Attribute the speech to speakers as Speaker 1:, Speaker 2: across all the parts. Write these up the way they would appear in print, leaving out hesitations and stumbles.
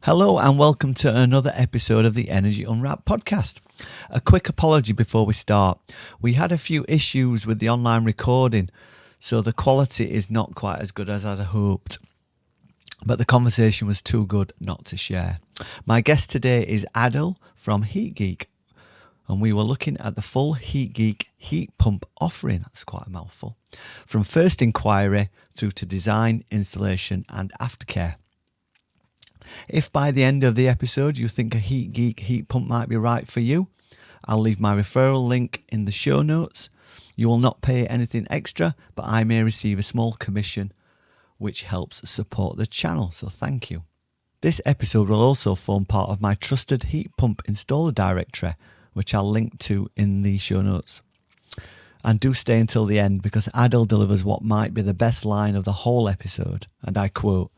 Speaker 1: Hello and welcome to another episode of the Energy Unwrapped podcast. A quick apology before we start. We had a few issues with the online recording, so the quality is not quite as good as I'd hoped. But the conversation was too good not to share. My guest today is Aadil from Heat Geek, and we were looking at the full Heat Geek heat pump offering. That's quite a mouthful. From first inquiry through to design, installation and aftercare. If by the end of the episode you think a Heat Geek heat pump might be right for you, I'll leave my referral link in the show notes. You will not pay anything extra, but I may receive a small commission which helps support the channel, so thank you. This episode will also form part of my trusted heat pump installer directory, which I'll link to in the show notes. And do stay until the end because Aadil delivers what might be the best line of the whole episode, and I quote,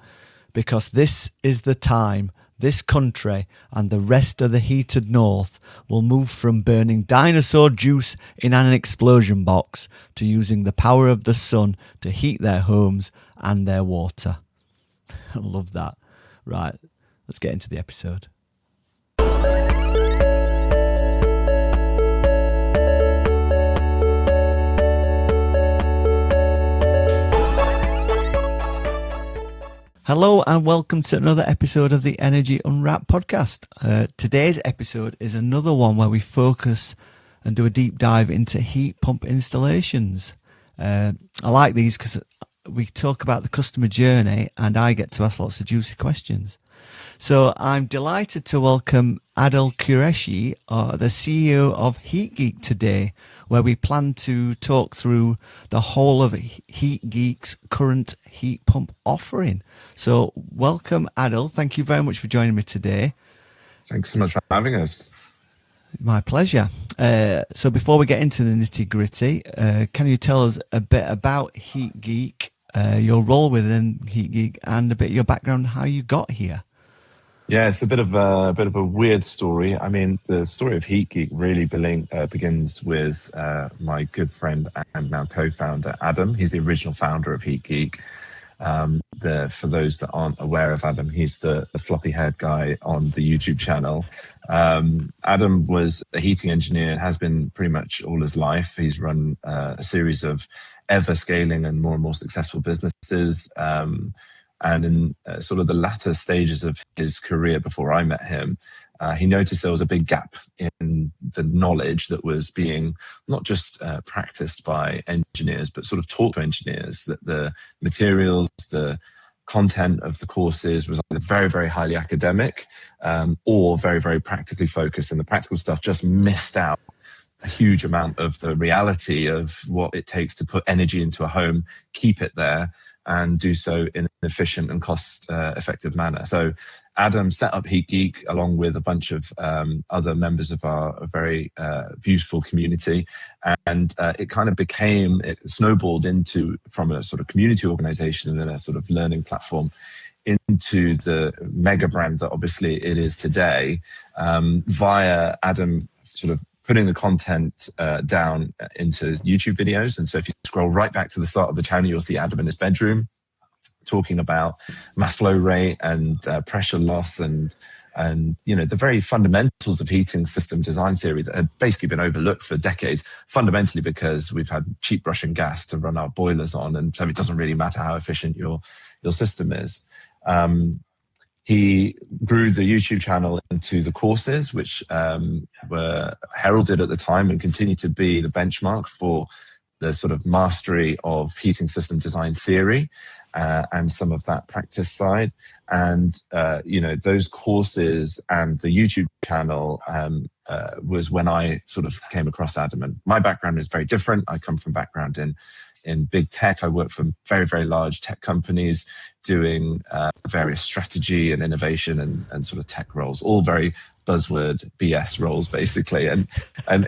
Speaker 1: "Because this is the time this country and the rest of the heated north will move from burning dinosaur juice in an explosion box to using the power of the sun to heat their homes and their water." I love that. Right, let's get into the episode. Hello and welcome to another episode of the Energy Unwrapped podcast. Today's episode is another one where we focus and do a deep dive into heat pump installations. I like these because we talk about the customer journey and I get to ask lots of juicy questions. So I'm delighted to welcome Aadil Qureshi, the CEO of Heat Geek today, where we plan to talk through the whole of Heat Geek's current heat pump offering. So welcome, Aadil. Thank you very much for joining me today.
Speaker 2: Thanks so much for having us.
Speaker 1: My pleasure. So before we get into the nitty-gritty, can you tell us a bit about Heat Geek, your role within Heat Geek, and a bit of your background, how you got here?
Speaker 2: Yeah, it's a bit of a weird story. I mean, the story of Heat Geek really begins with my good friend and now co-founder Adam. He's the original founder of Heat Geek. For those that aren't aware of Adam, he's the floppy-haired guy on the YouTube channel. Adam was a heating engineer, has been pretty much all his life. He's run a series of ever-scaling and more successful businesses. And in sort of the latter stages of his career before I met him, he noticed there was a big gap in the knowledge that was being not just practiced by engineers, but sort of taught to engineers, that the materials, the content of the courses was either very, very highly academic or very, very practically focused. And the practical stuff just missed out a huge amount of the reality of what it takes to put energy into a home, keep it there, and do so in an efficient and cost-effective manner. So Adam set up Heat Geek along with a bunch of other members of our very beautiful community. And it snowballed from a sort of community organization and a sort of learning platform into the mega brand that obviously it is today, via Adam sort of putting the content down into YouTube videos. And so if you scroll right back to the start of the channel, you'll see Adam in his bedroom talking about mass flow rate and pressure loss and the very fundamentals of heating system design theory that had basically been overlooked for decades, fundamentally because we've had cheap Russian gas to run our boilers on, and so it doesn't really matter how efficient your system is. He grew the YouTube channel into the courses, which were heralded at the time and continue to be the benchmark for the sort of mastery of heating system design theory and some of that practice side. And, those courses and the YouTube channel was when I sort of came across Adam. And my background is very different. I come from background in big tech. I work for very, very large tech companies doing various strategy and innovation and sort of tech roles, all very buzzword BS roles, basically. And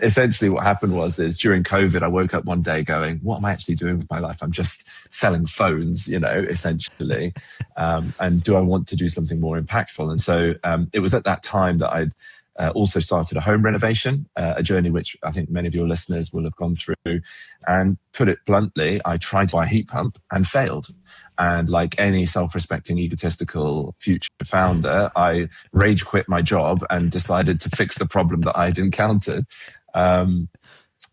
Speaker 2: essentially what happened is during COVID, I woke up one day going, what am I actually doing with my life? I'm just selling phones, essentially. And do I want to do something more impactful? And so it was at that time that I'd also started a home renovation, a journey which I think many of your listeners will have gone through. And put it bluntly, I tried to buy a heat pump and failed. And like any self-respecting, egotistical future founder, I rage quit my job and decided to fix the problem that I'd encountered.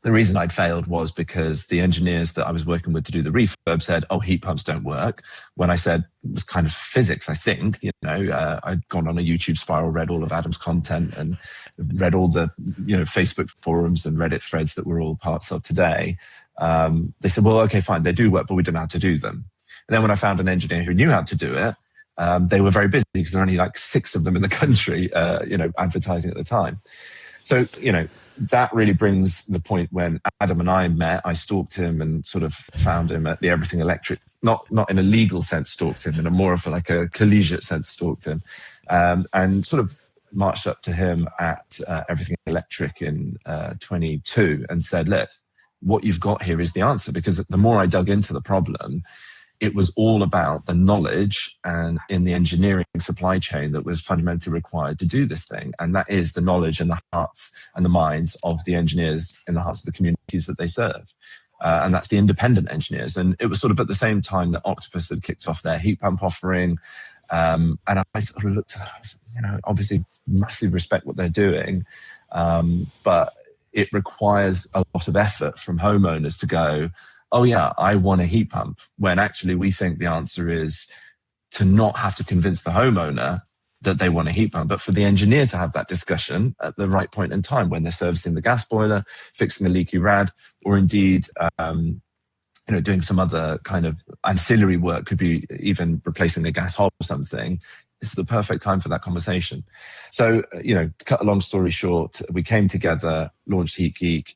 Speaker 2: The reason I'd failed was because the engineers that I was working with to do the refurb said, "Oh, heat pumps don't work." When I said it was kind of physics, I think, I'd gone on a YouTube spiral, read all of Adam's content and read all the, Facebook forums and Reddit threads that we're all parts of today. They said, "Well, okay, fine. They do work, but we don't know how to do them." And then when I found an engineer who knew how to do it, they were very busy because there are only like 6 of them in the country, advertising at the time. So, that really brings the point when Adam and I met. I stalked him and sort of found him at the Everything Electric, not in a legal sense stalked him, in a more of like a collegiate sense stalked him, and sort of marched up to him at Everything Electric in 22 and said, "Look, what you've got here is the answer." Because the more I dug into the problem, it was all about the knowledge and in the engineering supply chain that was fundamentally required to do this thing. And that is the knowledge and the hearts and the minds of the engineers in the hearts of the communities that they serve. And that's the independent engineers. And it was sort of at the same time that Octopus had kicked off their heat pump offering. And I sort of looked at that, obviously massive respect what they're doing. But it requires a lot of effort from homeowners to go, "Oh yeah, I want a heat pump," when actually we think the answer is to not have to convince the homeowner that they want a heat pump, but for the engineer to have that discussion at the right point in time when they're servicing the gas boiler, fixing a leaky rad, or indeed, doing some other kind of ancillary work, could be even replacing a gas hob or something. This is the perfect time for that conversation. So, to cut a long story short, we came together, launched Heat Geek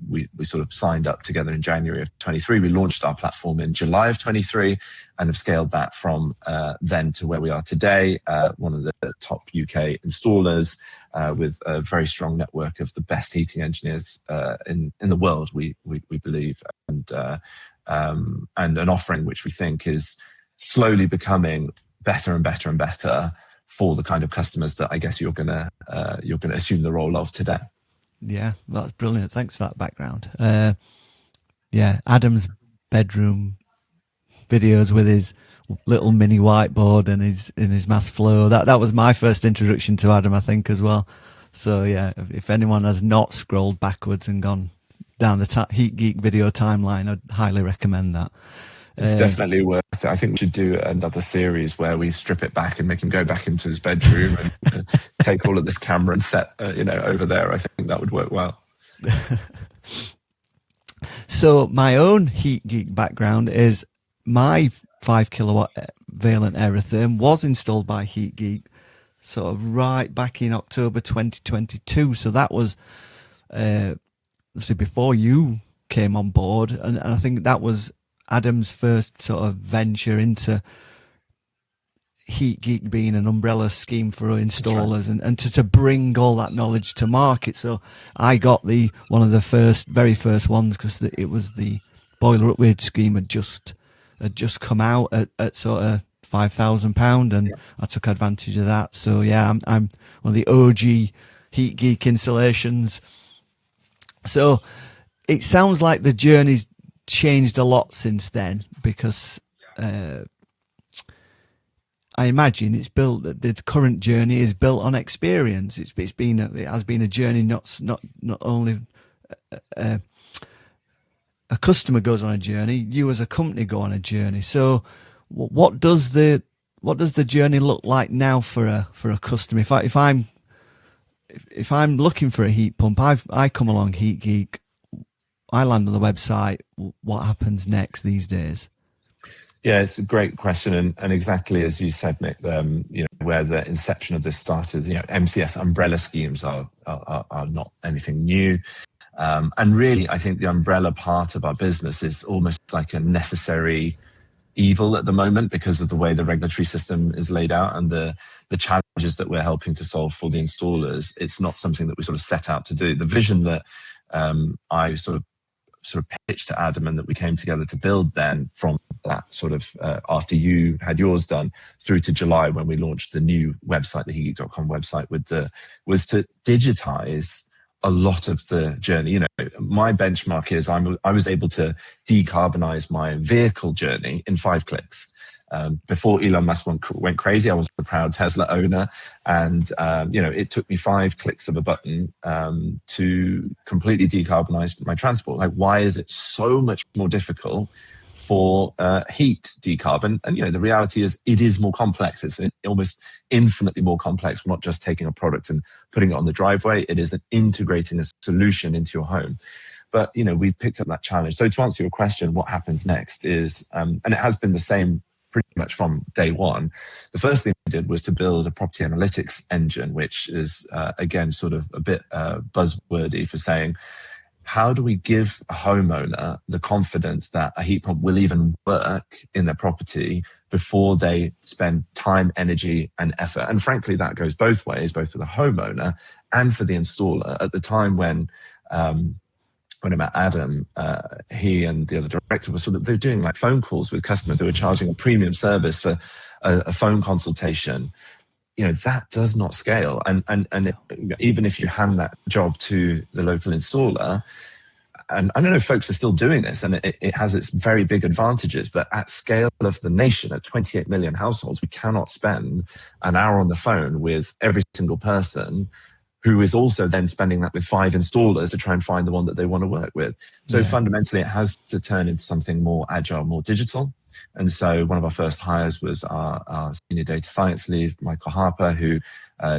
Speaker 2: we sort of signed up together in January of 23. We launched our platform in July of 23 and have scaled that from then to where we are today, one of the top UK installers with a very strong network of the best heating engineers in the world, we believe, and an offering which we think is slowly becoming better and better and better for the kind of customers that I guess you're gonna assume the role of today.
Speaker 1: Yeah, that's brilliant. Thanks for that background. Adam's bedroom videos with his little mini whiteboard and his mass flow. That was my first introduction to Adam, I think, as well. So yeah, if anyone has not scrolled backwards and gone down the Heat Geek video timeline, I'd highly recommend that.
Speaker 2: It's definitely worth it. I think we should do another series where we strip it back and make him go back into his bedroom and take all of this camera and set, over there. I think that would work well.
Speaker 1: So my own Heat Geek background is my 5 kilowatt Vaillant aerotherm was installed by Heat Geek sort of right back in October 2022. So that was, before you came on board. And I think that was Adam's first sort of venture into Heat Geek being an umbrella scheme for installers, right, and to bring all that knowledge to market. So I got one of the very first ones because it was the boiler upgrade scheme had just come out at sort of £5,000, and I took advantage of that. So yeah, I'm one of the OG Heat Geek installations. So it sounds like the journey's changed a lot since then, because I imagine the current journey is built on experience. It has been a journey, not only a customer goes on a journey, you as a company go on a journey. So what does the journey look like now for a customer? If I'm looking for a heat pump, I come along Heat Geek, I land on the website. What happens next these days?
Speaker 2: Yeah, it's a great question, and exactly as you said, Mick. Where the inception of this started. MCS umbrella schemes are not anything new, and really, I think the umbrella part of our business is almost like a necessary evil at the moment because of the way the regulatory system is laid out and the challenges that we're helping to solve for the installers. It's not something that we sort of set out to do. The vision that I sort of sort of pitched to Adam and that we came together to build then from that sort of after you had yours done through to July when we launched the new website, the heatgeek.com website, was to digitize a lot of the journey. You know, my benchmark is I was able to decarbonize my vehicle journey in 5 clicks. Before Elon Musk went crazy, I was a proud Tesla owner, and it took me 5 clicks of a button to completely decarbonize my transport. Like, why is it so much more difficult for heat decarb? And the reality is, it is more complex. It's almost infinitely more complex. We're not just taking a product and putting it on the driveway. It is integrating a solution into your home. But we've picked up that challenge. So to answer your question, what happens next is, and it has been the same pretty much from day one. The first thing we did was to build a property analytics engine, which is, again, sort of a bit buzzwordy for saying, how do we give a homeowner the confidence that a heat pump will even work in their property before they spend time, energy, and effort? And frankly, that goes both ways, both for the homeowner and for the installer. At the time when I met Adam, he and the other director were they're doing like phone calls with customers. They were charging a premium service for a phone consultation. That does not scale. And even if you hand that job to the local installer, and I don't know if folks are still doing this, and it has its very big advantages, but at scale of the nation, at 28 million households, we cannot spend an hour on the phone with every single person who is also then spending that with 5 installers to try and find the one that they want to work with. So fundamentally, it has to turn into something more agile, more digital. And so one of our first hires was our senior data science lead, Michael Harper, who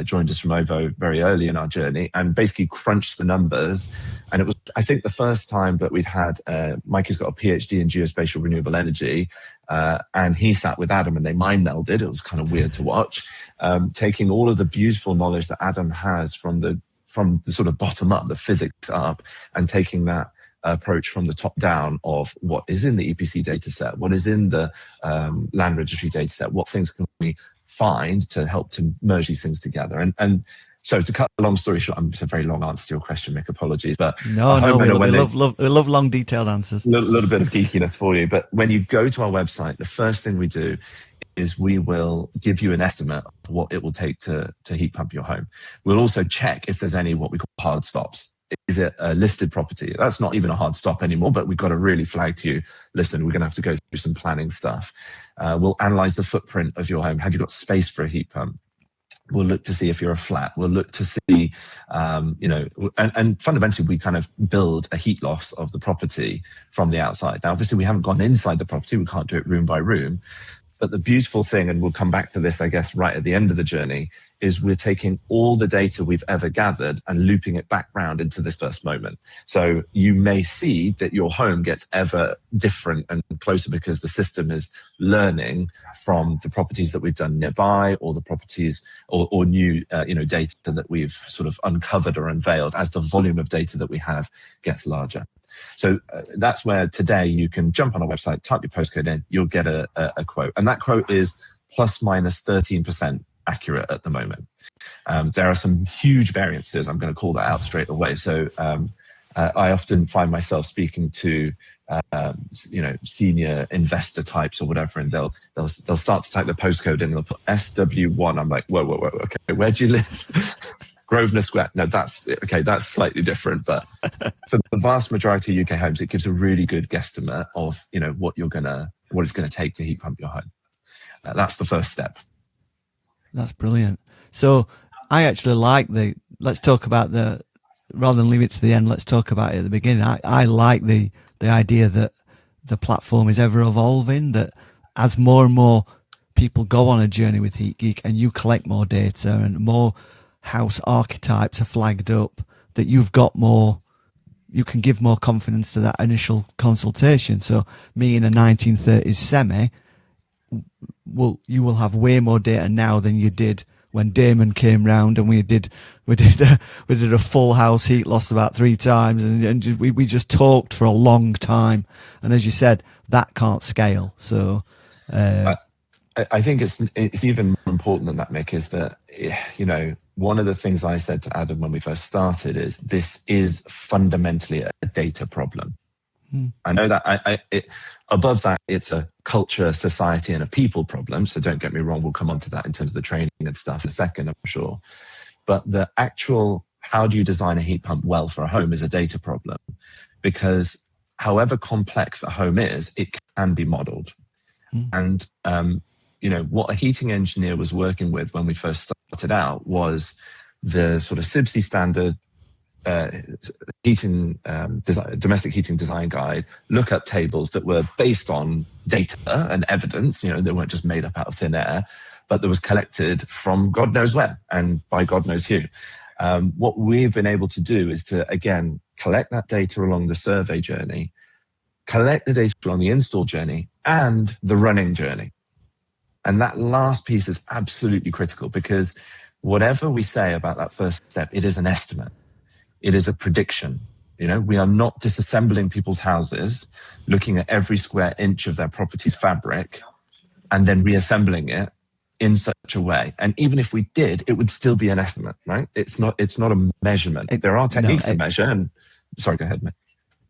Speaker 2: joined us from OVO very early in our journey and basically crunched the numbers. And it was, I think, the first time that we'd had, Mike has got a PhD in geospatial renewable energy, and he sat with Adam and they mind melded. It was kind of weird to watch, taking all of the beautiful knowledge that Adam has from the sort of bottom up, the physics up, and taking that approach from the top down of what is in the EPC data set, what is in the land registry data set, what things can we find to help to merge these things together. And so to cut a long story short, it's a very long answer to your question, Mick, apologies. But
Speaker 1: no, we love long detailed answers.
Speaker 2: A little bit of geekiness for you. But when you go to our website, the first thing we do is we will give you an estimate of what it will take to heat pump your home. We'll also check if there's any what we call hard stops. Is it a listed property? That's not even a hard stop anymore, but we've got to really flag to you, listen, we're going to have to go through some planning stuff. We'll analyze the footprint of your home. Have you got space for a heat pump? We'll look to see if you're a flat. We'll look to see, and fundamentally, we kind of build a heat loss of the property from the outside. Now, obviously, we haven't gone inside the property. We can't do it room by room. But the beautiful thing, and we'll come back to this, I guess, right at the end of the journey, is we're taking all the data we've ever gathered and looping it back round into this first moment. So you may see that your home gets ever different and closer because the system is learning from the properties that we've done nearby, or the properties or new data that we've sort of uncovered or unveiled as the volume of data that we have gets larger. So that's where today you can jump on our website, type your postcode in, you'll get a quote. And that quote is plus minus 13% accurate at the moment. There are some huge variances. I'm going to call that out straight away. So I often find myself speaking to senior investor types or whatever, and they'll start to type the postcode in and they'll put SW1. I'm like, whoa, okay, where do you live? Grosvenor Square. No, that's slightly different. But for the vast majority of UK homes, it gives a really good guesstimate of what it's gonna take to heat pump your home. That's the first step.
Speaker 1: That's brilliant. So I actually like let's talk about rather than leave it to the end, let's talk about it at the beginning. I like the idea that the platform is ever evolving, that as more and more people go on a journey with Heat Geek and you collect more data and more house archetypes are flagged up, that you can give more confidence to that initial consultation. So me in a 1930s semi, you will have way more data now than you did when Damon came round and we did a full house heat loss about 3 times, and we just talked for a long time. And as you said, that can't scale. So
Speaker 2: I think it's even more important than that, Mick, is that one of the things I said to Adam when we first started is this is fundamentally a data problem. I know that above that, it's a culture, society, and a people problem. So don't get me wrong, we'll come on to that in terms of the training and stuff in a second, I'm sure. But the actual, how do you design a heat pump well for a home is a data problem, because however complex a home is, it can be modeled. And, what a heating engineer was working with when we first started out was the sort of CIBSE standard domestic heating design guide lookup tables that were based on data and evidence. They weren't just made up out of thin air, but that was collected from God knows where and by God knows who. What we've been able to do is to, again, collect that data along the survey journey, collect the data along the install journey and the running journey. And that last piece is absolutely critical, because whatever we say about that first step, it is an estimate. It is a prediction. We are not disassembling people's houses, looking at every square inch of their property's fabric and then reassembling it in such a way. And even if we did, it would still be an estimate, right? It's not a measurement. There are techniques to measure. And sorry, go ahead, Mick.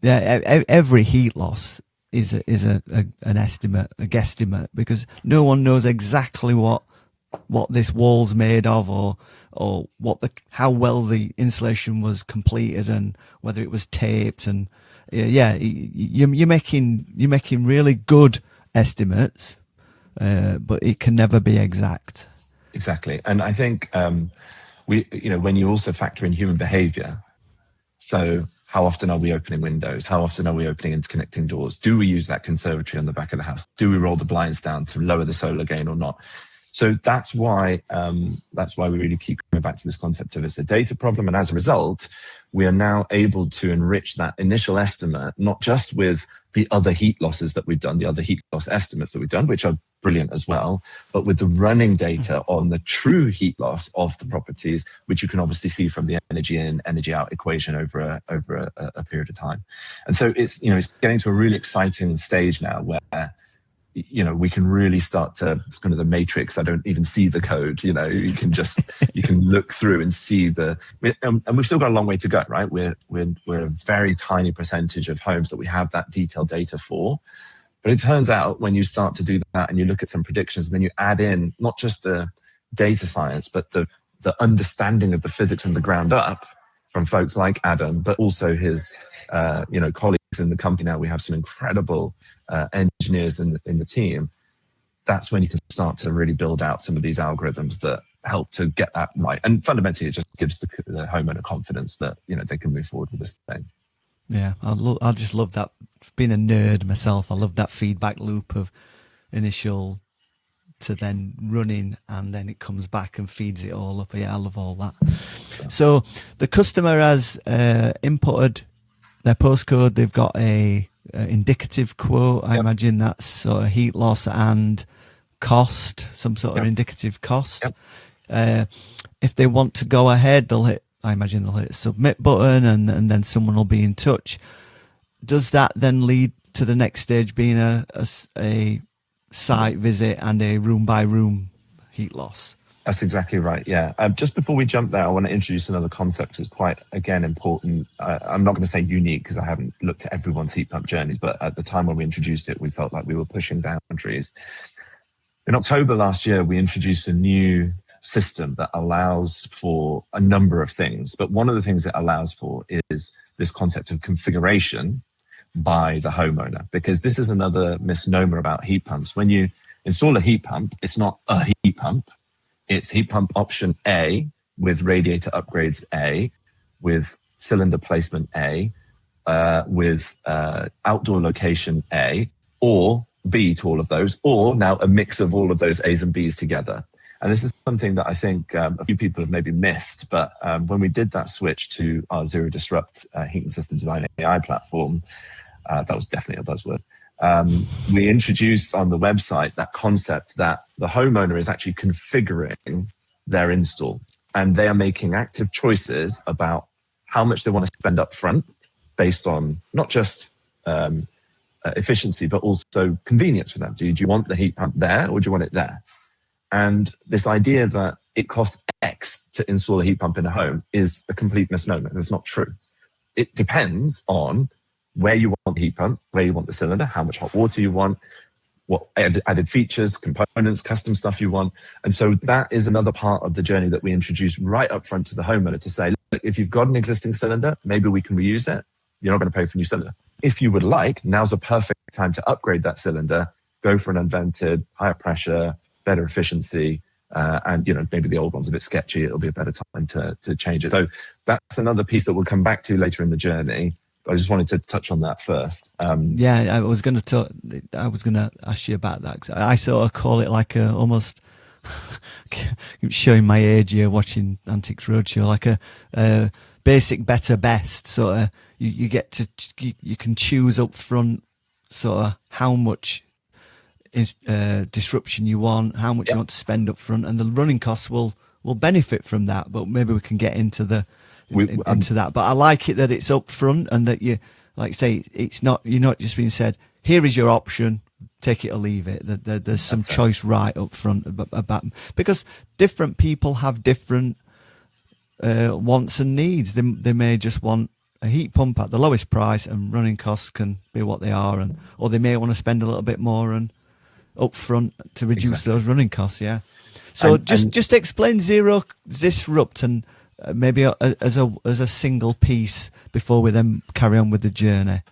Speaker 1: Yeah, every heat loss is an estimate, a guesstimate, because no one knows exactly what this wall's made of, or how well the insulation was completed, and whether it was taped. And you're making really good estimates, but it can never be exact.
Speaker 2: Exactly. And I think when you also factor in human behavior, so how often are we opening windows? How often are we opening interconnecting doors? Do we use that conservatory on the back of the house? Do we roll the blinds down to lower the solar gain or not? So that's why we really keep coming back to this concept of it's a data problem. And as a result, we are now able to enrich that initial estimate, not just with the other heat losses that we've done, the other heat loss estimates that we've done, which are brilliant as well, but with the running data on the true heat loss of the properties, which you can obviously see from the energy in, energy out equation over a period of time. And so it's getting to a really exciting stage now where we can really start to, it's kind of the matrix. I don't even see the code, you can look through and see and we've still got a long way to go, right? We're a very tiny percentage of homes that we have that detailed data for. But it turns out when you start to do that and you look at some predictions, and then you add in not just the data science, but the understanding of the physics from the ground up from folks like Adam, but also his colleagues in the company. Now we have some incredible engineers in the team. That's when you can start to really build out some of these algorithms that help to get that right. And fundamentally, it just gives the homeowner confidence that they can move forward with this thing.
Speaker 1: Yeah, I just love that. Being a nerd myself, I love that feedback loop of initial to then running, and then it comes back and feeds it all up. Yeah, I love all that. So the customer has inputted their postcode. They've got a indicative quote. I imagine that's sort of heat loss and cost, some sort of indicative cost. If they want to go ahead, I imagine they'll hit a submit button, and then someone will be in touch. Does that then lead to the next stage being a site visit and a room by room heat loss?
Speaker 2: That's exactly right. Yeah. Just before we jump there, I want to introduce another concept that's quite, again, important. I'm not going to say unique because I haven't looked at everyone's heat pump journeys, but at the time when we introduced it, we felt like we were pushing boundaries. In October last year, we introduced a new system that allows for a number of things. But one of the things it allows for is this concept of configuration by the homeowner, because this is another misnomer about heat pumps. When you install a heat pump, it's not a heat pump. It's heat pump option A with radiator upgrades A, with cylinder placement A, with outdoor location A, or B to all of those, or now a mix of all of those A's and B's together. And this is something that I think a few people have maybe missed, but when we did that switch to our Zero Disrupt heating system design AI platform, that was definitely a buzzword. We introduced on the website that concept that the homeowner is actually configuring their install, and they are making active choices about how much they want to spend up front based on not just efficiency, but also convenience for them. Do you want the heat pump there, or do you want it there? And this idea that it costs X to install a heat pump in a home is a complete misnomer. That's not true. It depends on where you want the heat pump, where you want the cylinder, how much hot water you want, what added features, components, custom stuff you want. And so that is another part of the journey that we introduce right up front to the homeowner to say, look, if you've got an existing cylinder, maybe we can reuse it. You're not going to pay for a new cylinder. If you would like, now's a perfect time to upgrade that cylinder, go for an unvented, higher pressure, better efficiency, and maybe the old one's a bit sketchy. It'll be a better time to change it. So that's another piece that we'll come back to later in the journey. I just wanted to touch on that first.
Speaker 1: I was going to ask you about that, 'cause I sort of call it like almost showing my age here, watching Antiques Roadshow, like a basic, better, best. Sort of, you get to you can choose up front, sort of how much disruption you want, how much you want to spend up front, and the running costs will benefit from that. But maybe we can get into into that. But I like it that it's up front and that you, like say, you're not just being said, here is your option, take it or leave it. There's some choice right up front about, because different people have different wants and needs. They may just want a heat pump at the lowest price, and running costs can be what they are, or they may want to spend a little bit more and up front to reduce those running costs. Yeah. So just explain Zero Disrupt and maybe as a single piece before we then carry on with the journey.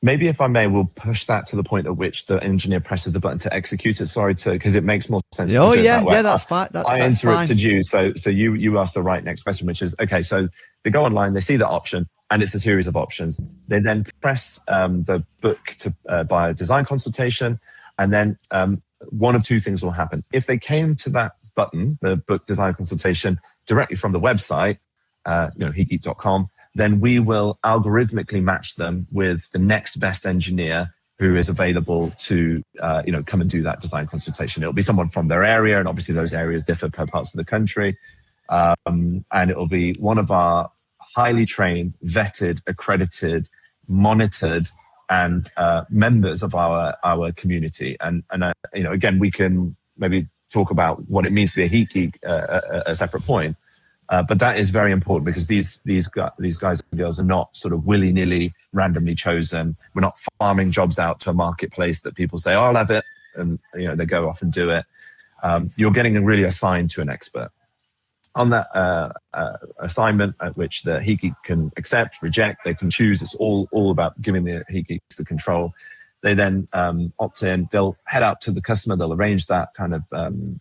Speaker 2: Maybe if I may, we'll push that to the point at which the engineer presses the button to execute it. Because it makes more sense.
Speaker 1: Oh yeah, that's fine.
Speaker 2: I interrupted you, so you asked the right next question, which is okay. So they go online, they see that option, and it's a series of options. They then press the book to buy a design consultation, and then one of two things will happen. If they came to that button, the book design consultation, directly from the website, heatgeek.com, then we will algorithmically match them with the next best engineer who is available to, come and do that design consultation. It'll be someone from their area, and obviously those areas differ per parts of the country. And it'll be one of our highly trained, vetted, accredited, monitored, and members of our community. And again, we can maybe talk about what it means to be a heat geek a separate point. But that is very important, because these guys and girls are not sort of willy-nilly, randomly chosen. We're not farming jobs out to a marketplace that people say, oh, I'll have it, and they go off and do it. You're getting really assigned to an expert. On that assignment, at which the heat geek can accept, reject, they can choose. It's all about giving the heat geeks the control. They then opt in. They'll head out to the customer. They'll arrange that kind of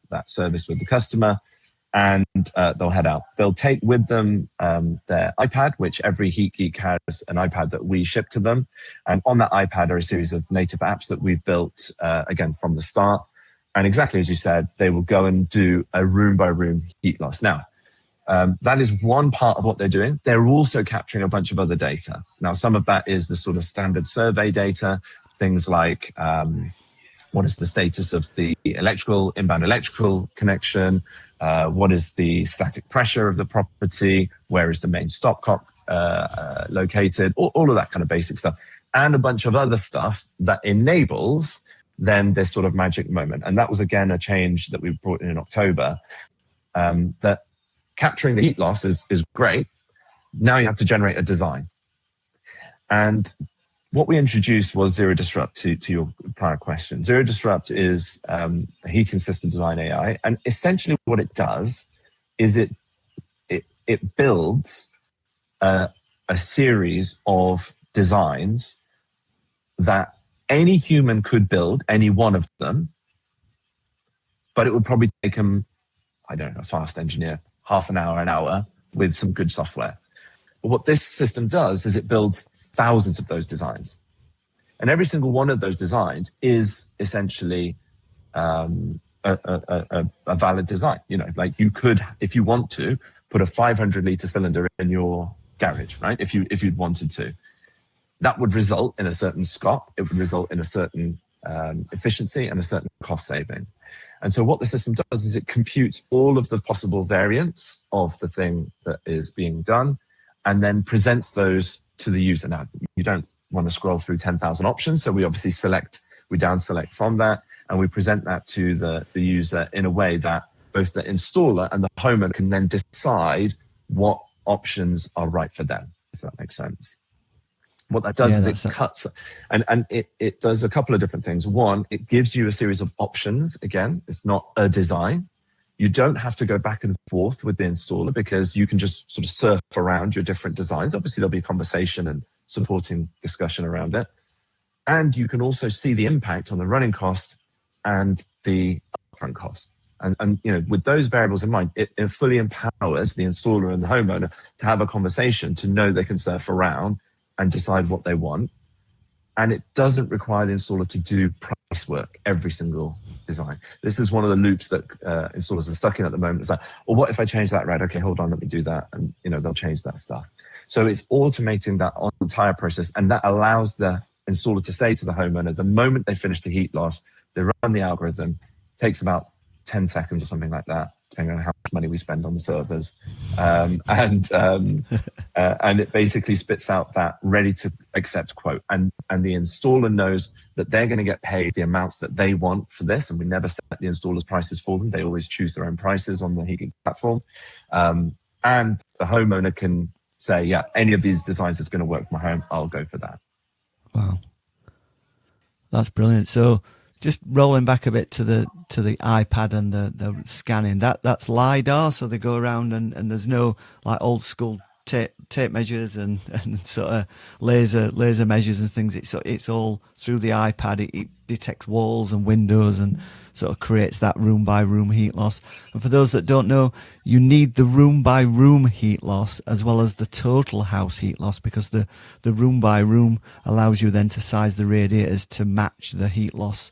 Speaker 2: that service with the customer, and they'll head out. They'll take with them their iPad, which every heat geek has an iPad that we ship to them. And on that iPad are a series of native apps that we've built, again, from the start. And exactly as you said, they will go and do a room-by-room heat loss. Now, that is one part of what they're doing. They're also capturing a bunch of other data. Now, some of that is the sort of standard survey data, things like what is the status of the inbound electrical connection, what is the static pressure of the property, where is the main stopcock located, all of that kind of basic stuff, and a bunch of other stuff that enables then this sort of magic moment. And that was, again, a change that we brought in October, that capturing the heat loss is great. Now you have to generate a design. And what we introduced was Zero Disrupt, to your prior question. Zero Disrupt is a heating system design AI. And essentially what it does is it builds a series of designs that any human could build, any one of them, but it would probably take them, I don't know, a fast engineer, half an hour with some good software. But what this system does is it builds thousands of those designs. And every single one of those designs is essentially a valid design. Like you could, if you want to, put a 500-litre cylinder in your garage, right? If you'd wanted to. That would result in a certain SCOP. It would result in a certain efficiency and a certain cost saving. And so what the system does is it computes all of the possible variants of the thing that is being done, and then presents those to the user. Now, you don't want to scroll through 10,000 options, so we obviously we down select from that, and we present that to the user in a way that both the installer and the homeowner can then decide what options are right for them. if that makes sense. What that does is it cuts, and it does a couple of different things. One, it gives you a series of options. Again, it's not a design. You don't have to go back and forth with the installer because you can just sort of surf around your different designs. Obviously, there'll be conversation and supporting discussion around it. And you can also see the impact on the running cost and the upfront cost. And with those variables in mind, it fully empowers the installer and the homeowner to have a conversation, to know they can surf around and decide what they want. And it doesn't require the installer to do price work every single design. This is one of the loops that installers are stuck in at the moment. It's like, well, what if I change that rad? Okay, hold on, let me do that. And they'll change that stuff. So it's automating that entire process, and that allows the installer to say to the homeowner, the moment they finish the heat loss, they run the algorithm, takes about 10 seconds or something like that, depending on how much money we spend on the servers. And it basically spits out that ready to accept quote. And the installer knows that they're going to get paid the amounts that they want for this. And we never set the installer's prices for them. They always choose their own prices on the Heat Geek platform. And the homeowner can say, yeah, any of these designs is going to work for my home. I'll go for that.
Speaker 1: Wow. That's brilliant. So just rolling back a bit to the iPad and the scanning, that's LiDAR, so they go around and there's no like old school tape measures and sort of laser measures and things. It's all through the iPad. It detects walls and windows and sort of creates that room by room heat loss. And for those that don't know, you need the room by room heat loss as well as the total house heat loss, because the room by room allows you then to size the radiators to match the heat loss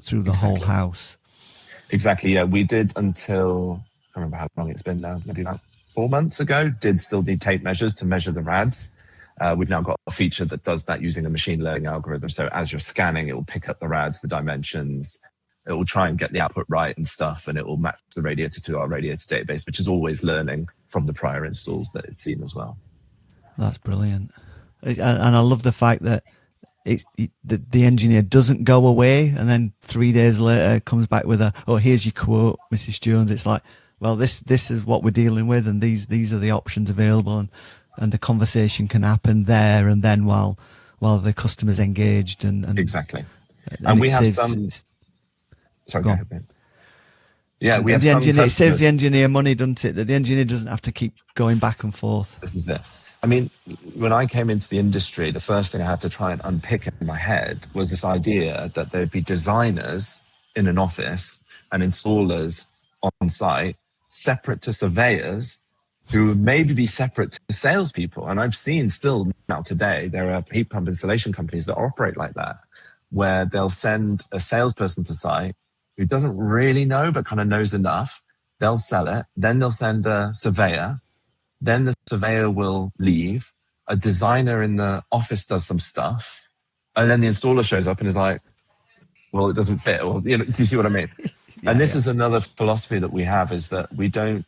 Speaker 1: through the whole house. Exactly,
Speaker 2: yeah. We did until, I don't remember how long it's been now, maybe about 4 months ago, did still need tape measures to measure the rads. We've now got a feature that does that using a machine learning algorithm. So as you're scanning, it will pick up the rads, the dimensions, it will try and get the output right and stuff, and it will match the radiator to our radiator database, which is always learning from the prior installs that it's seen as well.
Speaker 1: That's brilliant. And I love the fact that the engineer doesn't go away and then 3 days later comes back with here's your quote, Mrs. Jones. It's like, well, this is what we're dealing with, and these are the options available, and the conversation can happen there and then while the customer's engaged and
Speaker 2: exactly. And we have some. Sorry, go ahead, Ben. Yeah, we have some customers.
Speaker 1: It saves the engineer money, doesn't it? That the engineer doesn't have to keep going back and forth.
Speaker 2: This is it. I mean, when I came into the industry, the first thing I had to try and unpick in my head was this idea that there'd be designers in an office and installers on site, separate to surveyors, who would maybe be separate to salespeople. And I've seen still now today, there are heat pump installation companies that operate like that, where they'll send a salesperson to site who doesn't really know, but kind of knows enough. They'll sell it. Then they'll send a surveyor. Then the surveyor will leave. A designer in the office does some stuff. And then the installer shows up and is like, well, it doesn't fit. Or, do you see what I mean? And this is another philosophy that we have, is that we don't,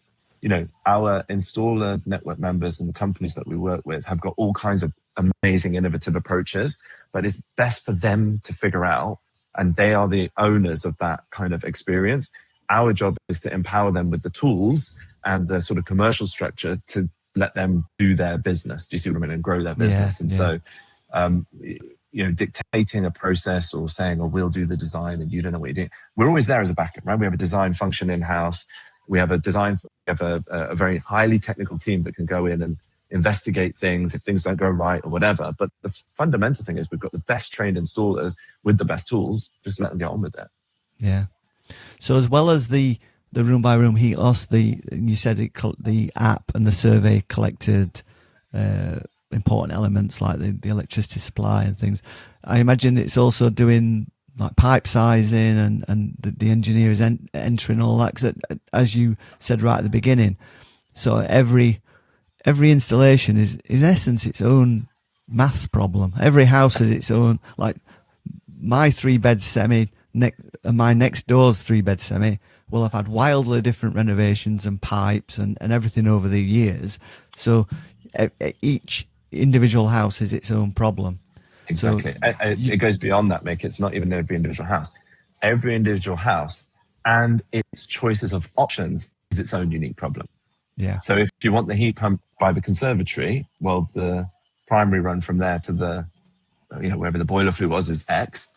Speaker 2: our installer network members and the companies that we work with have got all kinds of amazing innovative approaches, but it's best for them to figure out, and they are the owners of that kind of experience. Our job is to empower them with the tools and the sort of commercial structure to let them do their business. Do you see what I mean? And grow their business. So, dictating a process or saying, we'll do the design and you don't know what you're doing. We're always there as a backup, right? We have a design function in-house. We have a very highly technical team that can go in and investigate things if things don't go right or whatever. But the fundamental thing is we've got the best trained installers with the best tools. Just let them get on with it.
Speaker 1: Yeah. So as well as the room by room heat loss, you said the app and the survey collected important elements like the electricity supply and things. I imagine it's also doing like pipe sizing and the engineer is entering all that, because as you said right at the beginning, so every installation is in essence its own maths problem. Every house has its own, like my 3-bed semi and my next door's 3-bed semi will have had wildly different renovations and pipes and everything over the years. So each individual house has its own problem.
Speaker 2: Exactly. So it goes beyond that, Mick. It's not even every individual house. Every individual house and its choices of options is its own unique problem.
Speaker 1: Yeah.
Speaker 2: So if you want the heat pump by the conservatory, well, the primary run from there to the, wherever the boiler flue was is X.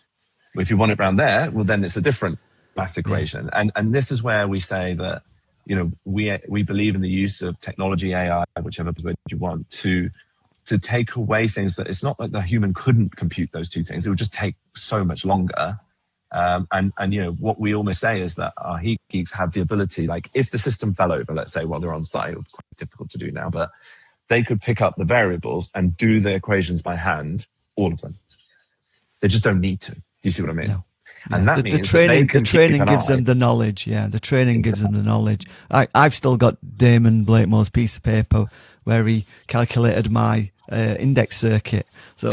Speaker 2: Well, if you want it around there, well, then it's a different math equation. And this is where we say that, we believe in the use of technology, AI, whichever word you want, to take away things that it's not like the human couldn't compute those two things. It would just take so much longer. What we almost say is that our Heat Geeks have the ability, like if the system fell over, let's say while they're on site, it's quite difficult to do now, but they could pick up the variables and do the equations by hand, all of them. They just don't need to. Do you see what I mean?
Speaker 1: No.
Speaker 2: And that means
Speaker 1: the training gives them
Speaker 2: eye.
Speaker 1: the knowledge. Yeah, the training gives them the knowledge. I've still got Damon Blakemore's piece of paper where he calculated my index circuit,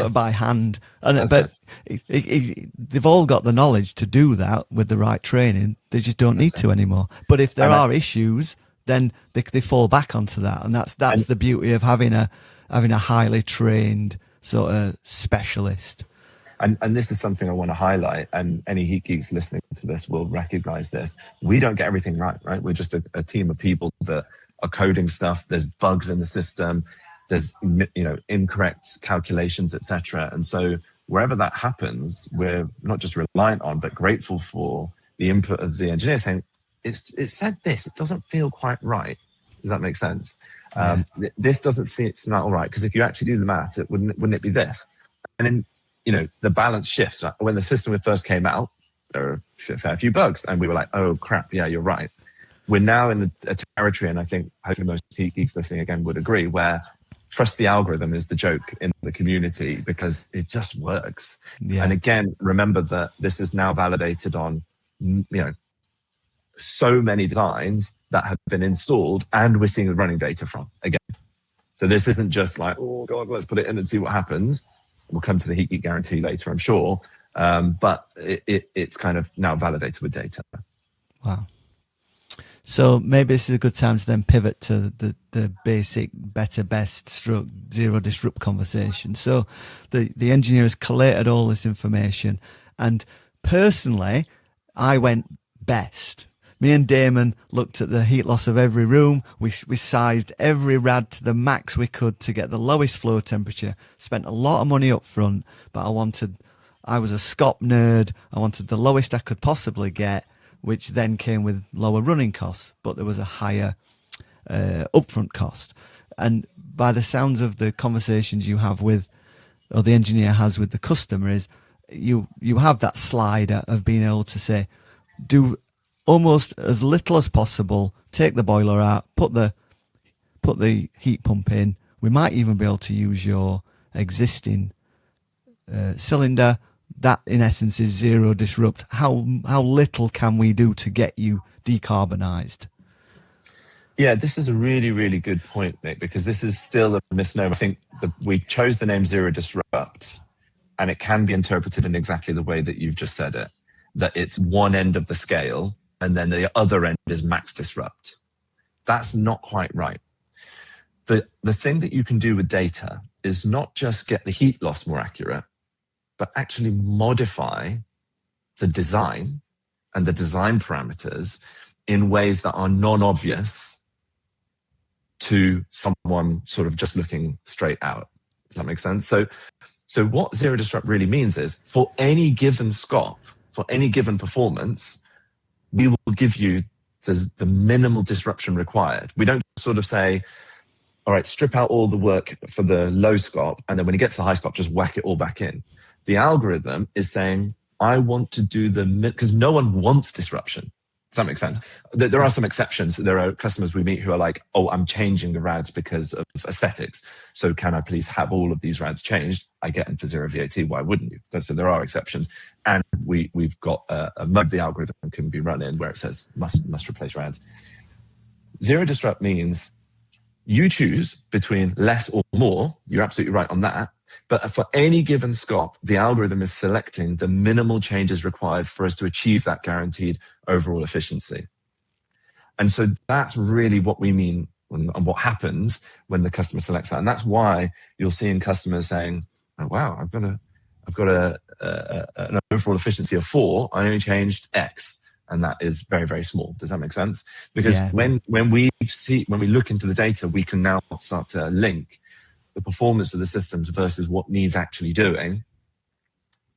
Speaker 1: by hand. They've all got the knowledge to do that with the right training. They just don't need to anymore. But if there are issues, then they fall back onto that, and that's the beauty of having a highly trained sort of specialist.
Speaker 2: And this is something I want to highlight, and any Heat Geeks listening to this will recognize this. We don't get everything right? We're just a team of people that are coding stuff. There's bugs in the system. There's, incorrect calculations, etc. And so wherever that happens, we're not just reliant on, but grateful for the input of the engineer saying, it said this, it doesn't feel quite right. Does that make sense?
Speaker 1: Yeah.
Speaker 2: This doesn't smell all right, because if you actually do the math, wouldn't it be this? And then, the balance shifts. When the system first came out, there were a fair few bugs, and we were like, oh crap, yeah, you're right. We're now in a territory, and I think hopefully most Heat Geeks listening again would agree, where trust the algorithm is the joke in the community, because it just works. Yeah. And again, remember that this is now validated on, so many designs that have been installed, and we're seeing the running data from again. So this isn't just like, oh God, let's put it in and see what happens. We'll come to the Heat Geek guarantee later, I'm sure. But it's kind of now validated with data.
Speaker 1: Wow. So maybe this is a good time to then pivot to the basic better, best, stroke, zero disrupt conversation. So the engineer has collated all this information, and personally, I went best. Me and Damon looked at the heat loss of every room. We sized every rad to the max we could to get the lowest flow temperature. Spent a lot of money up front, but I was a SCOP nerd. I wanted the lowest I could possibly get, which then came with lower running costs, but there was a higher upfront cost. And by the sounds of the conversations you have with, or the engineer has with the customer, is you have that slider of being able to say, do almost as little as possible, take the boiler out, put the heat pump in. We might even be able to use your existing cylinder. That in essence is zero disrupt. How little can we do to get you decarbonised?
Speaker 2: Yeah, this is a really, really good point, Mick, because this is still a misnomer. I think we chose the name zero disrupt, and it can be interpreted in exactly the way that you've just said it, that it's one end of the scale and then the other end is max disrupt. That's not quite right. The thing that you can do with data is not just get the heat loss more accurate, but actually modify the design and the design parameters in ways that are non-obvious to someone sort of just looking straight out. Does that make sense? So what zero disrupt really means is, for any given scope, for any given performance, we will give you the minimal disruption required. We don't sort of say, all right, strip out all the work for the low scope, and then when you get to the high scope, just whack it all back in. The algorithm is saying, I want to do because no one wants disruption. Does that make sense? There are some exceptions. There are customers we meet who are like, oh, I'm changing the rads because of aesthetics. So can I please have all of these rads changed? I get them for zero VAT. Why wouldn't you? So there are exceptions. And we've got a mode the algorithm can be run in where it says must replace rads. Zero disrupt means you choose between less or more. You're absolutely right on that. But for any given scope, the algorithm is selecting the minimal changes required for us to achieve that guaranteed overall efficiency. And so that's really what we mean and what happens when the customer selects that. And that's why you'll see in customers saying, oh, wow, I've got an overall efficiency of 4. I only changed X. and that is very, very small. Does that make sense? Because
Speaker 1: Yeah.
Speaker 2: when we look into the data, we can now start to link the performance of the systems versus what needs actually doing,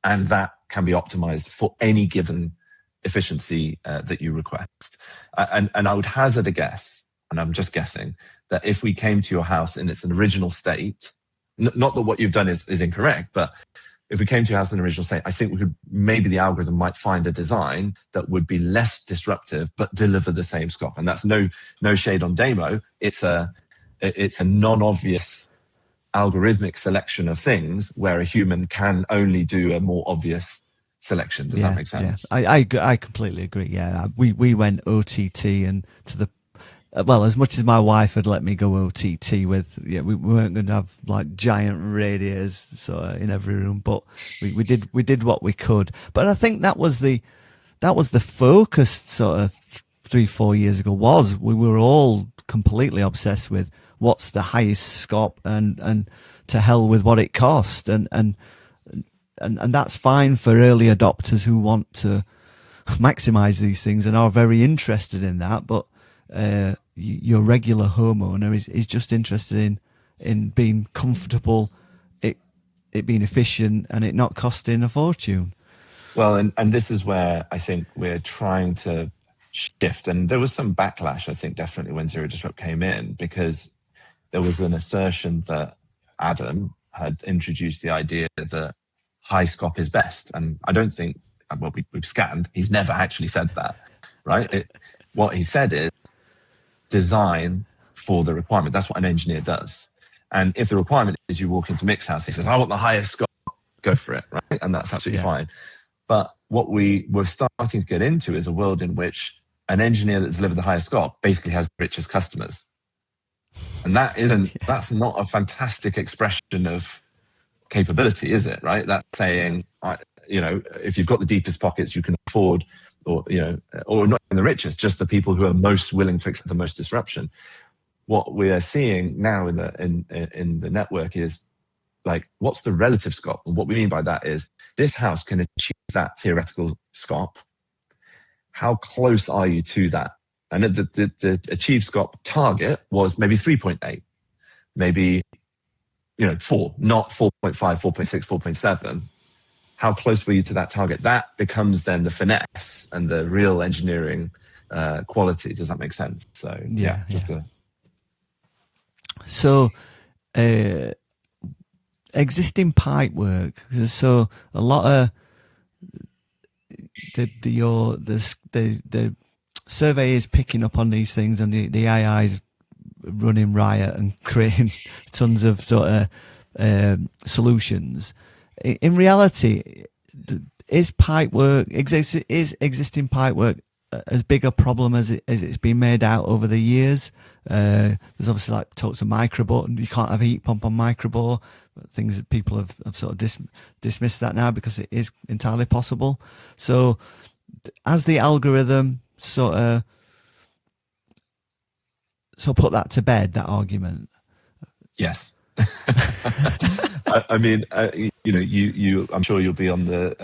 Speaker 2: and that can be optimized for any given efficiency that you request. And I would hazard a guess, and I'm just guessing, that if we came to your house in its original state, not that what you've done is incorrect, but if we came to your house in the original state, I think maybe the algorithm might find a design that would be less disruptive but deliver the same SCOP. And that's no shade on Demo. It's a non-obvious algorithmic selection of things where a human can only do a more obvious selection. Does that make sense?
Speaker 1: Yeah. I completely agree. Yeah, we went OTT, and to the well, as much as my wife had let me go OTT with, we weren't going to have like giant radiators sort of in every room, but we did what we could. But I think that was the focus sort of 3-4 years ago. We were all completely obsessed with what's the highest SCOP and to hell with what it cost, and that's fine for early adopters who want to maximize these things and are very interested in that, but your regular homeowner is just interested in being comfortable, it being efficient, and it not costing a fortune.
Speaker 2: Well, and this is where I think we're trying to shift. And there was some backlash, I think, definitely when Zero Disrupt came in, because there was an assertion that Adam had introduced the idea that high SCOP is best. And I don't think, well, we've scanned, he's never actually said that, right? What he said is design for the requirement. That's what an engineer does. And if the requirement is you walk into Mick's house, he says, I want the highest SCOP, go for it, right? And that's absolutely fine. But what we're starting to get into is a world in which an engineer that delivered the highest SCOP basically has the richest customers. And that's not a fantastic expression of capability, is it? Right? That's saying, if you've got the deepest pockets, you can afford, or not the richest, just the people who are most willing to accept the most disruption. What we are seeing now in the network is like, what's the relative SCOP? And what we mean by that is this house can achieve that theoretical SCOP. How close are you to that? And the achieved SCOP target was maybe 3.8, maybe 4, not 4.5, 4.6, 4.7. How close were you to that target? That becomes then the finesse and the real engineering quality. Does that make sense? So
Speaker 1: So existing pipework. So a lot of the survey is picking up on these things, and the AI is running riot and creating tons of sort of solutions. In reality, is existing pipework as big a problem as it's been made out over the years? There's obviously like talks of microbore, and you can't have a heat pump on microbore. Things that people have sort of dismissed that now because it is entirely possible. So, as the algorithm sort of put that to bed, that argument.
Speaker 2: Yes. I mean, I'm sure you'll be on the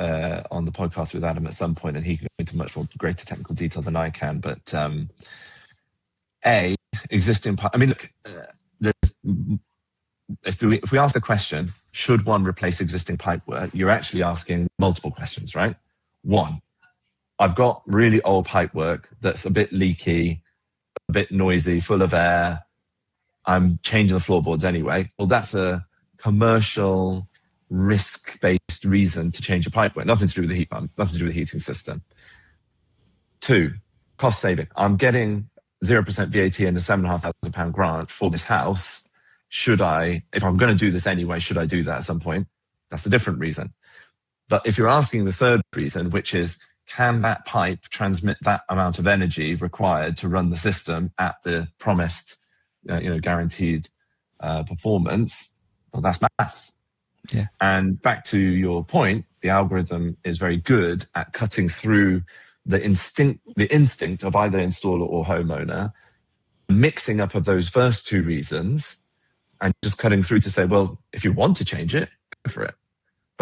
Speaker 2: podcast with Adam at some point, and he can go into much more greater technical detail than I can. But existing. I mean, look, if we ask the question, should one replace existing pipework? You're actually asking multiple questions, right? One, I've got really old pipework that's a bit leaky, a bit noisy, full of air. I'm changing the floorboards anyway. Well, that's a commercial risk-based reason to change a pipework. Nothing to do with the heat pump, nothing to do with the heating system. 2, cost saving. I'm getting 0% VAT and a £7,500 grant for this house. Should I, if I'm going to do this anyway, should I do that at some point? That's a different reason. But if you're asking the third reason, which is, can that pipe transmit that amount of energy required to run the system at the promised, guaranteed performance? Well, that's maths.
Speaker 1: Yeah.
Speaker 2: And back to your point, the algorithm is very good at cutting through the instinct of either installer or homeowner, mixing up of those first two reasons, and just cutting through to say, well, if you want to change it, go for it.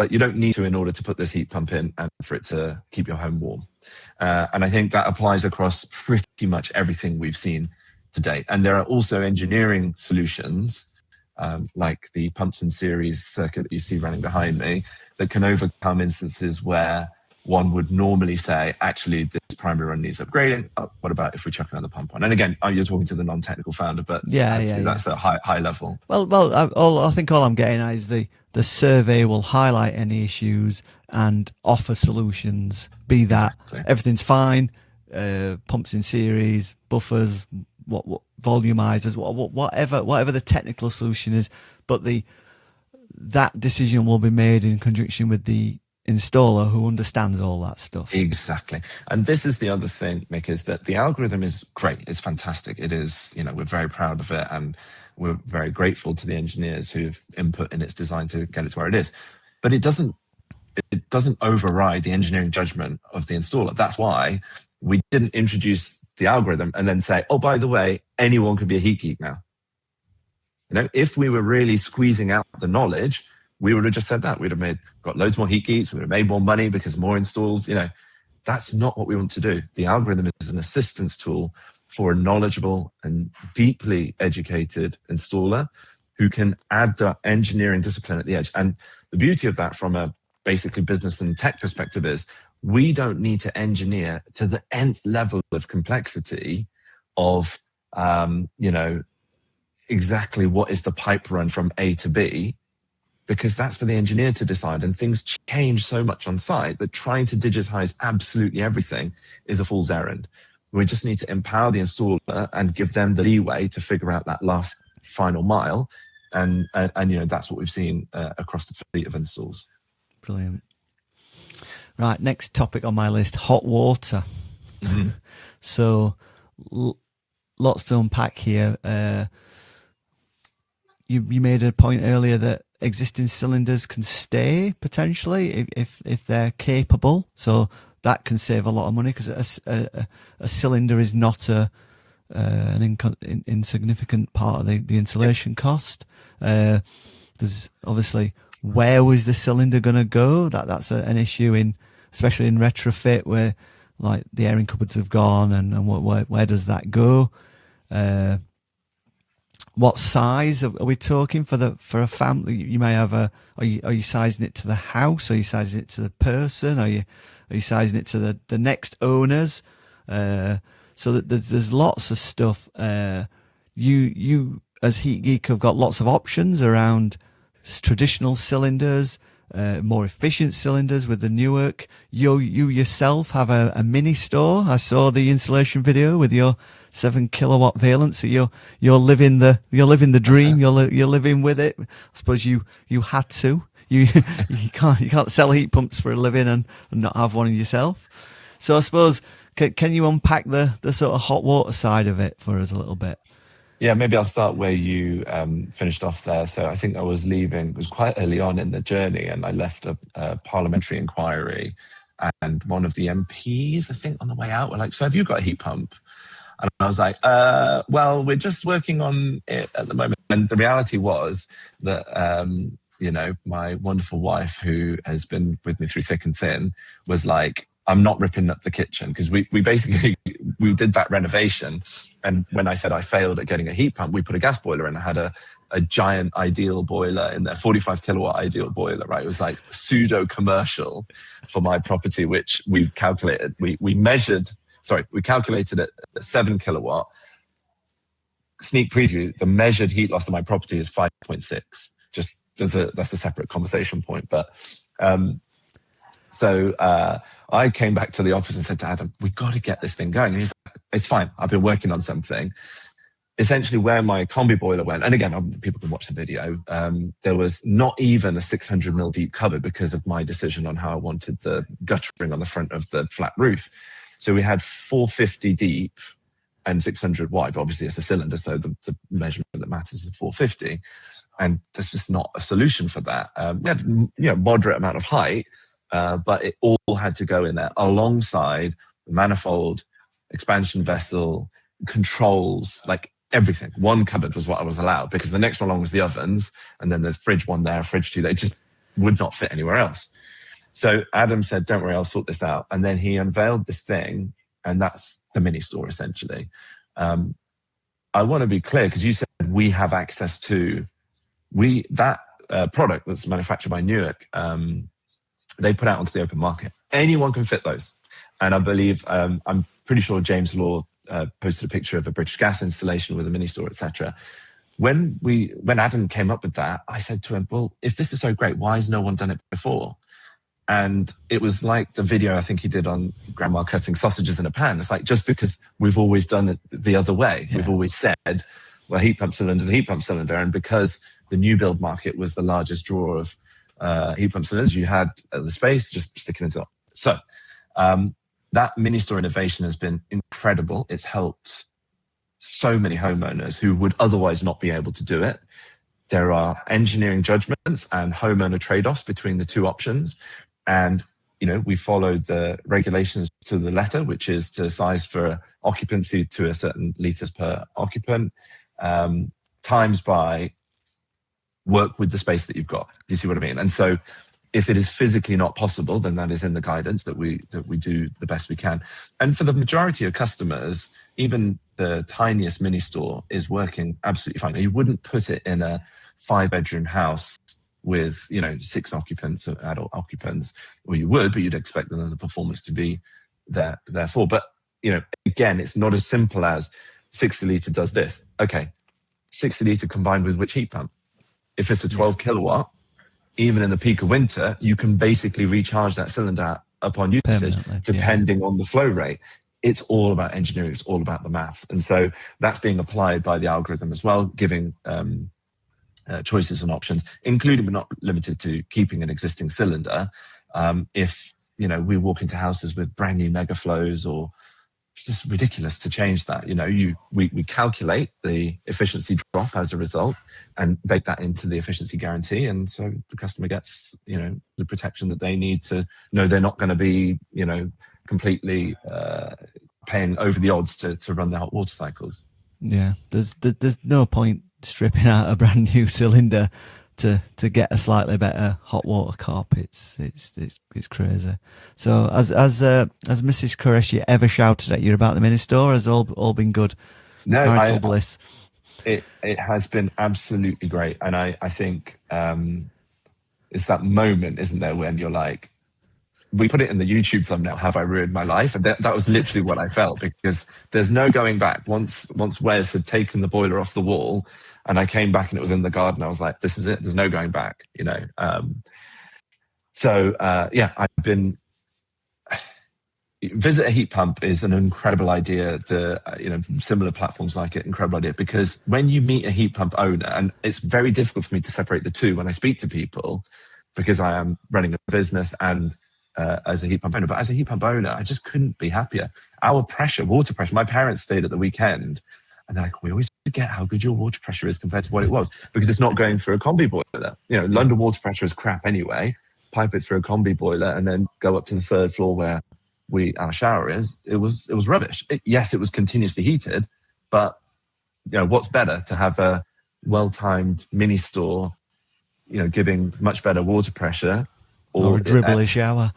Speaker 2: but you don't need to in order to put this heat pump in and for it to keep your home warm. And I think that applies across pretty much everything we've seen to date. And there are also engineering solutions, like the pumps in series circuit that you see running behind me, that can overcome instances where one would normally say, actually, this primary run needs upgrading. What about if we chuck another pump on? And again, you're talking to the non-technical founder, but that's a high level.
Speaker 1: Well, I think all I'm getting at is the survey will highlight any issues and offer solutions. Be that everything's fine, pumps in series, buffers, what volumizers, whatever the technical solution is, but that decision will be made in conjunction with the installer who understands all that stuff.
Speaker 2: Exactly. And this is the other thing, Mick, is that the algorithm is great. It's fantastic. It is, we're very proud of it, and we're very grateful to the engineers who've input in its design to get it to where it is. But it doesn't override the engineering judgment of the installer. That's why we didn't introduce the algorithm and then say, oh, by the way, anyone can be a Heat Geek now. If we were really squeezing out the knowledge, we would have just said that. We'd have got loads more Heat Geeks. We would have made more money because more installs. That's not what we want to do. The algorithm is an assistance tool for a knowledgeable and deeply educated installer who can add the engineering discipline at the edge. And the beauty of that from a basically business and tech perspective is we don't need to engineer to the nth level of complexity of, exactly what is the pipe run from A to B, because that's for the engineer to decide. And things change so much on site that trying to digitize absolutely everything is a fool's errand. We just need to empower the installer and give them the leeway to figure out that last final mile. And that's what we've seen across the fleet of installs.
Speaker 1: Brilliant. Right, next topic on my list, hot water. Mm-hmm. So lots to unpack here. You made a point earlier that existing cylinders can stay potentially if they're capable. So that can save a lot of money because a cylinder is not an insignificant part of the installation cost. There's obviously, where was the cylinder going to go? That's an issue especially in retrofit where like the airing cupboards have gone and where does that go? What size are we talking for a family? You may have are you sizing it to the house? Are you sizing it to the person? Are you sizing it to the next owners? So that there's lots of stuff. You as Heat Geek have got lots of options around traditional cylinders, more efficient cylinders with the Newark. You yourself have a mini store. I saw the installation video with your 7 kilowatt Vaillant. So you're living the dream. You're living with it. I suppose you had to. You can't sell heat pumps for a living and not have one yourself. So I suppose can you unpack the sort of hot water side of it for us a little bit?
Speaker 2: Yeah, maybe I'll start where you finished off there. So I think I was leaving, it was quite early on in the journey, and I left a parliamentary inquiry, and one of the MPs, I think on the way out, were like, so have you got a heat pump? And I was like, well, we're just working on it at the moment. And the reality was that, my wonderful wife, who has been with me through thick and thin, was like, I'm not ripping up the kitchen, because we basically, we did that renovation. And when I said I failed at getting a heat pump, we put a gas boiler in. I had a giant Aadil boiler in there, 45 kilowatt Aadil boiler, right? It was like pseudo commercial for my property, which we've calculated. We calculated it at 7 kilowatt. Sneak preview, the measured heat loss of my property is 5.6. Just that's a separate conversation point. But so I came back to the office and said to Adam, we've got to get this thing going. And he's like, it's fine. I've been working on something. Essentially where my combi boiler went, and again, people can watch the video, there was not even a 600 mil deep cupboard because of my decision on how I wanted the guttering on the front of the flat roof. So we had 450 deep and 600 wide. Obviously, it's a cylinder, so the measurement that matters is 450. And there's just not a solution for that. We had moderate amount of height, but it all had to go in there alongside the manifold, expansion vessel, controls, like everything. One cupboard was what I was allowed, because the next one along was the ovens, and then there's fridge one there, fridge two there. would not fit anywhere else. So Adam said, don't worry, I'll sort this out. And then he unveiled this thing, and that's the mini store essentially. I want to be clear, because you said we have access to that product that's manufactured by Newark. They put out onto the open market. Anyone can fit those. And I believe, I'm pretty sure James Law posted a picture of a British Gas installation with a mini store, etc. When Adam came up with that, I said to him, well, if this is so great, why has no one done it before? And it was like the video I think he did on grandma cutting sausages in a pan. It's like, just because we've always done it the other way. Yeah. We've always said, well, heat pump cylinder is a heat pump cylinder. And because the new build market was the largest drawer of heat pump cylinders, you had the space, just stick it into it. So that mini store innovation has been incredible. It's helped so many homeowners who would otherwise not be able to do it. There are engineering judgments and homeowner trade-offs between the two options. And, we followed the regulations to the letter, which is to size for occupancy to a certain litres per occupant, times by work with the space that you've got. Do you see what I mean? And so if it is physically not possible, then that is in the guidance that we do the best we can. And for the majority of customers, even the tiniest mini store is working absolutely fine. You wouldn't put it in a 5-bedroom house with 6 occupants or adult occupants, or you would, but you'd expect the performance to be there therefore. But again, it's not as simple as 60 litre does this. Okay, 60 litre combined with which heat pump? If it's a 12 kilowatt, even in the peak of winter, you can basically recharge that cylinder upon usage, depending on the flow rate. It's all about engineering. It's all about the maths. And so that's being applied by the algorithm as well, giving choices and options, including but not limited to keeping an existing cylinder. If we walk into houses with brand new mega flows, or it's just ridiculous to change that. We calculate the efficiency drop as a result and bake that into the efficiency guarantee, and so the customer gets the protection that they need to know they're not going to be completely paying over the odds to run their hot water cycles.
Speaker 1: Yeah, there's no point stripping out a brand new cylinder to get a slightly better hot water cup. It's crazy. So has Mrs. Qureshi ever shouted at you about the mini store? Has all been good?
Speaker 2: No,
Speaker 1: marital bliss.
Speaker 2: It has been absolutely great, and I think it's that moment, isn't there, when you're like, we put it in the YouTube thumbnail, have I ruined my life? And that was literally what I felt, because there's no going back. Once Wes had taken the boiler off the wall and I came back and it was in the garden, I was like, this is it. There's no going back, I've been... Visit a heat pump is an incredible idea. Similar platforms like it, incredible idea, because when you meet a heat pump owner, and it's very difficult for me to separate the two when I speak to people, because I am running a business and as a heat pump owner. But as a heat pump owner, I just couldn't be happier. Our water pressure, my parents stayed at the weekend, and they're like, we always forget how good your water pressure is compared to what it was, because it's not going through a combi boiler. London water pressure is crap anyway. Pipe it through a combi boiler and then go up to the 3rd floor where our shower is. It was rubbish. Yes, it was continuously heated, but what's better, to have a well-timed mini store, giving much better water pressure,
Speaker 1: or a dribbly shower.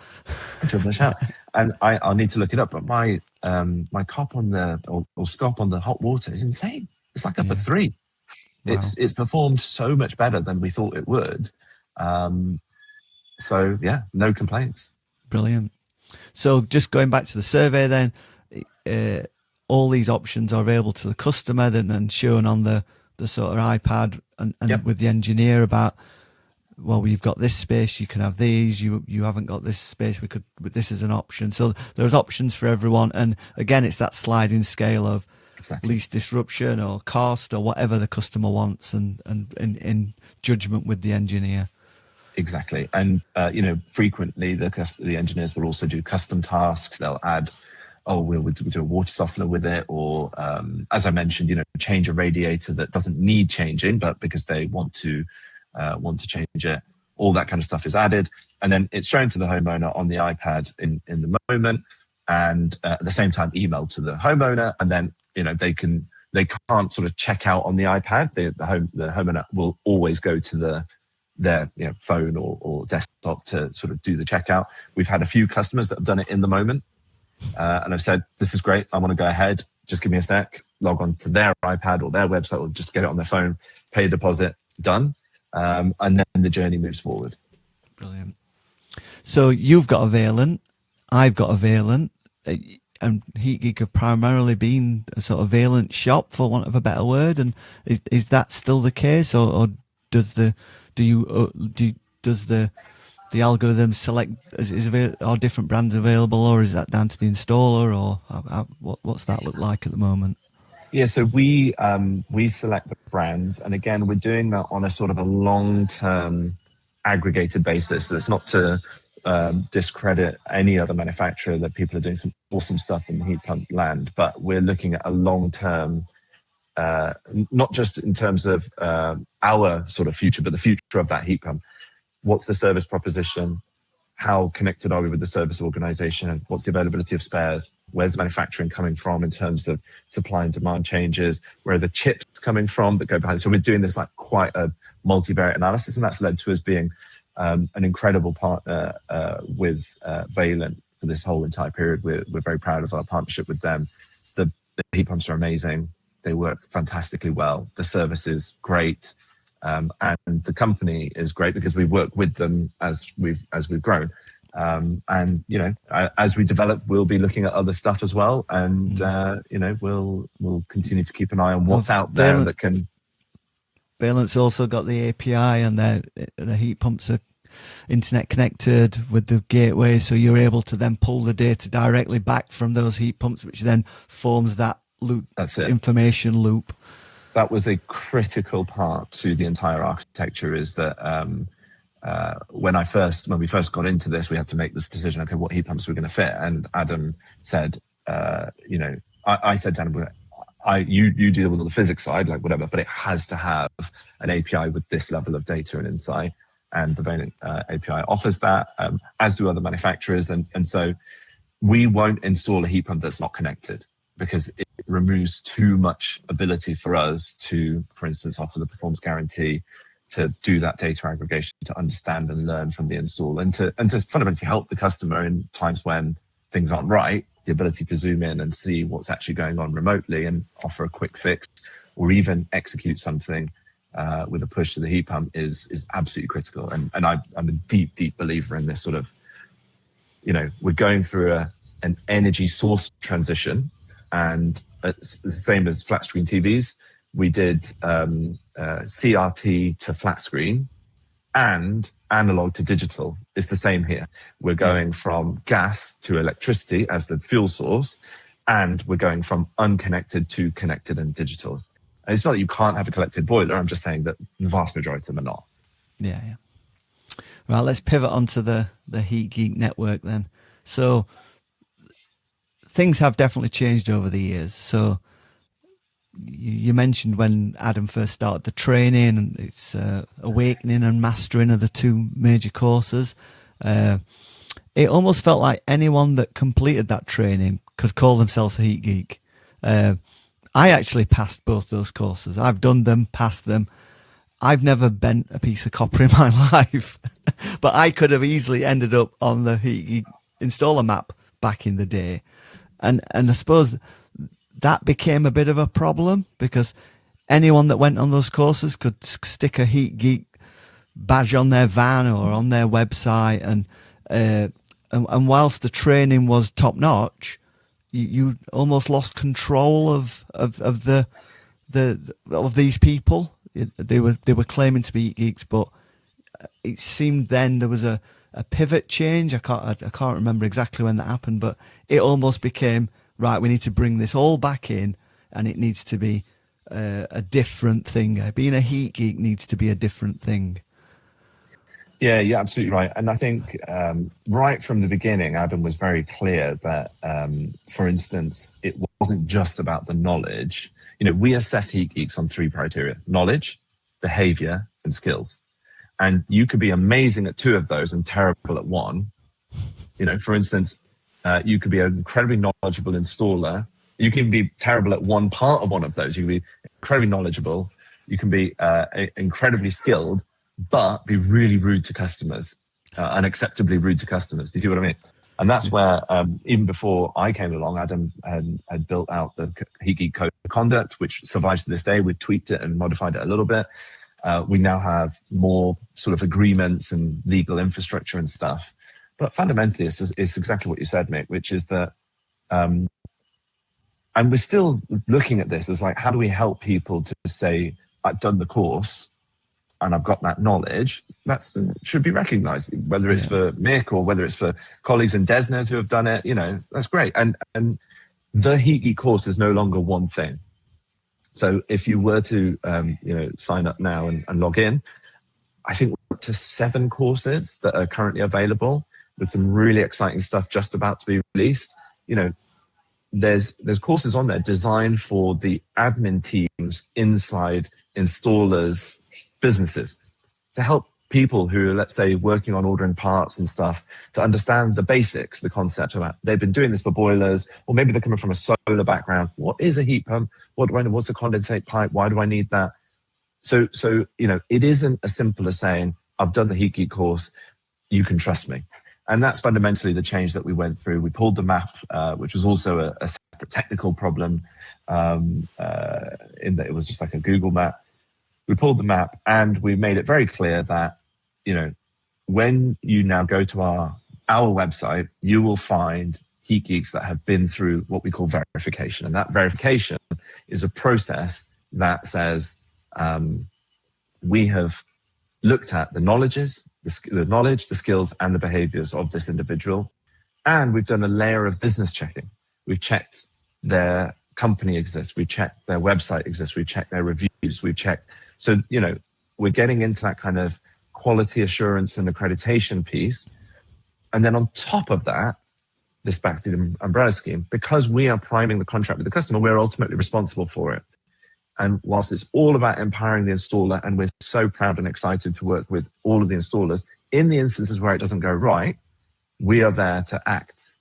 Speaker 2: And I'll need to look it up, but my cop on or scop on the hot water is insane. It's like up at 3. Wow. It's performed so much better than we thought it would. So yeah, no complaints.
Speaker 1: Brilliant. So just going back to the survey then, all these options are available to the customer and shown on the sort of iPad and yep. with the engineer about, well, we've got this space, you can have these, you haven't got this space, this is an option. So there's options for everyone. And again, it's that sliding scale of least disruption or cost or whatever the customer wants, and in judgment with the engineer.
Speaker 2: Exactly. And, frequently the engineers will also do custom tasks. They'll add, we'll do a water softener with it, or, as I mentioned, change a radiator that doesn't need changing, but because they want to change it, all that kind of stuff is added. And then it's shown to the homeowner on the iPad in the moment, and at the same time emailed to the homeowner. And then, they can't sort of check out on the iPad. The homeowner will always go to the their phone or desktop to sort of do the checkout. We've had a few customers that have done it in the moment, and I've said, this is great, I want to go ahead, just give me a sec, log on to their iPad or their website, or just get it on their phone, pay a deposit, done. And then the journey moves forward.
Speaker 1: Brilliant. So you've got a Vaillant, I've got a Vaillant, and Heat Geek have primarily been a sort of Vaillant shop, for want of a better word. And is that still the case, or does the algorithm select are different brands available, or is that down to the installer, or what's that look like at the moment?
Speaker 2: Yeah, so we select the brands, and again, we're doing that on a sort of a long-term aggregated basis. So it's not to discredit any other manufacturer, that people are doing some awesome stuff in the heat pump land, but we're looking at a long-term, not just in terms of our sort of future, but the future of that heat pump. What's the service proposition? How connected are we with the service organization? And what's the availability of spares? Where's the manufacturing coming from in terms of supply and demand changes? Where are the chips coming from that go behind? So we're doing this like quite a multivariate analysis, and that's led to us being an incredible partner with Vaillant for this whole entire period. We're very proud of our partnership with them. The heat pumps are amazing. They work fantastically well. The service is great. And the company is great because we work with them as we've grown. And as we develop, we'll be looking at other stuff as well. And we'll continue to keep an eye on what's out there that can.
Speaker 1: Vaillant's also got the API, and the heat pumps are internet connected with the gateway, so you're able to then pull the data directly back from those heat pumps, which then forms that loop. That's it. Information loop.
Speaker 2: That was a critical part to the entire architecture, is that when we first got into this, we had to make this decision, okay, what heat pumps we're going to fit. And Adam said, I said to Adam, you deal with the physics side, like whatever, but it has to have an API with this level of data and insight. And the Vaillant API offers that, as do other manufacturers. And so we won't install a heat pump that's not connected, because it removes too much ability for us to, for instance, offer the performance guarantee, to do that data aggregation, to understand and learn from the install, and to fundamentally help the customer in times when things aren't right. The ability to zoom in and see what's actually going on remotely and offer a quick fix, or even execute something with a push to the heat pump is absolutely critical. And I'm a deep believer in this sort of, we're going through an energy source transition. And it's the same as flat screen TVs. We did CRT to flat screen, and analog to digital. It's the same here. We're going from gas to electricity as the fuel source, and we're going from unconnected to connected and digital. And it's not that you can't have a connected boiler. I'm just saying that the vast majority of them are not.
Speaker 1: Yeah. Right, let's pivot onto the Heat Geek network then. So things have definitely changed over the years. So you mentioned when Adam first started the training, and it's awakening and mastering are the two major courses. It almost felt like anyone that completed that training could call themselves a Heat Geek. I actually passed both those courses. I've done them, passed them. I've never bent a piece of copper in my life, but I could have easily ended up on the Heat Geek installer map back in the day. And I suppose that became a bit of a problem, because anyone that went on those courses could stick a Heat Geek badge on their van or on their website, and whilst the training was top notch, you almost lost control of these people. They were claiming to be Heat Geeks, but it seemed then there was a pivot change. I can't remember exactly when that happened, but it almost became, right, we need to bring this all back in, and it needs to be a different thing. Being a Heat Geek needs to be a different thing.
Speaker 2: Yeah, you're absolutely right. And I think right from the beginning, Adam was very clear that, for instance, it wasn't just about the knowledge. We assess Heat Geeks on 3 criteria: knowledge, behavior, and skills. And you could be amazing at 2 of those and terrible at 1. For instance, you could be an incredibly knowledgeable installer. You can be terrible at one part of one of those. You can be incredibly knowledgeable. You can be incredibly skilled, but be really rude to customers, unacceptably rude to customers. Do you see what I mean? And that's where, even before I came along, Adam had built out the Heat Geek Code of Conduct, which survives to this day. We tweaked it and modified it a little bit. We now have more sort of agreements and legal infrastructure and stuff. But fundamentally, it's exactly what you said, Mick, which is that, and we're still looking at this as like, how do we help people to say, I've done the course and I've got that knowledge, that should be recognized, whether it's for Mick or whether it's for colleagues in Desnes who have done it, that's great. And the Heat Geek course is no longer one thing. So if you were to, sign up now and log in, I think we're up to 7 courses that are currently available with some really exciting stuff just about to be released. There's courses on there designed for the admin teams inside installers' businesses to help people who are, let's say, working on ordering parts and stuff to understand the basics, the concept about they've been doing this for boilers, or maybe they're coming from a solar background. What is a heat pump? What do I know? What's a condensate pipe? Why do I need that? So it isn't as simple as saying, I've done the Heat Geek course, you can trust me. And that's fundamentally the change that we went through. We pulled the map, which was also a separate technical problem, in that it was just like a Google map. We pulled the map and we made it very clear that, when you now go to our website, you will find Heat Geeks that have been through what we call verification. And that verification is a process that says, we have looked at the knowledge, the skills, and the behaviors of this individual. And we've done a layer of business checking. We've checked their company exists. We've checked their website exists. We've checked their reviews. We've checked. So, we're getting into that kind of quality assurance and accreditation piece. And then on top of that, this back to the umbrella scheme, because we are priming the contract with the customer, we're ultimately responsible for it. And whilst it's all about empowering the installer, and we're so proud and excited to work with all of the installers, in the instances where it doesn't go right, we are there to act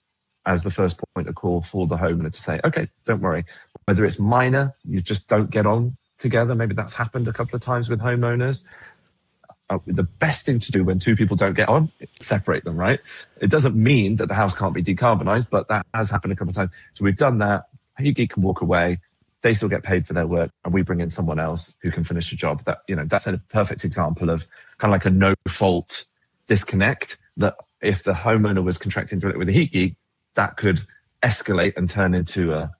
Speaker 2: as the first point of call for the homeowner to say, okay, don't worry. Whether it's minor, you just don't get on together. Maybe that's happened a couple of times with homeowners. The best thing to do when 2 people don't get on, separate them, right? It doesn't mean that the house can't be decarbonized, but that has happened a couple of times. So we've done that. Heat Geek can walk away. They still get paid for their work, and we bring in someone else who can finish the job. That's a perfect example of kind of like a no-fault disconnect, that if the homeowner was contracting directly with a Heat Geek, that could escalate and turn into a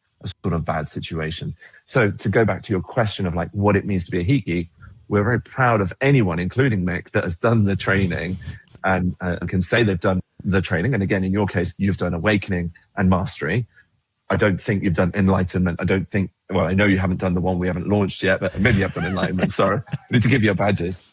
Speaker 2: sort of bad situation. So to go back to your question of like what it means to be a Heat Geek, we're very proud of anyone, including Mick, that has done the training and can say they've done the training. And again, in your case, you've done awakening and mastery. I don't think you've done enlightenment. I know you haven't done the one we haven't launched yet, but maybe you have done enlightenment. Sorry, I need to give you your badges.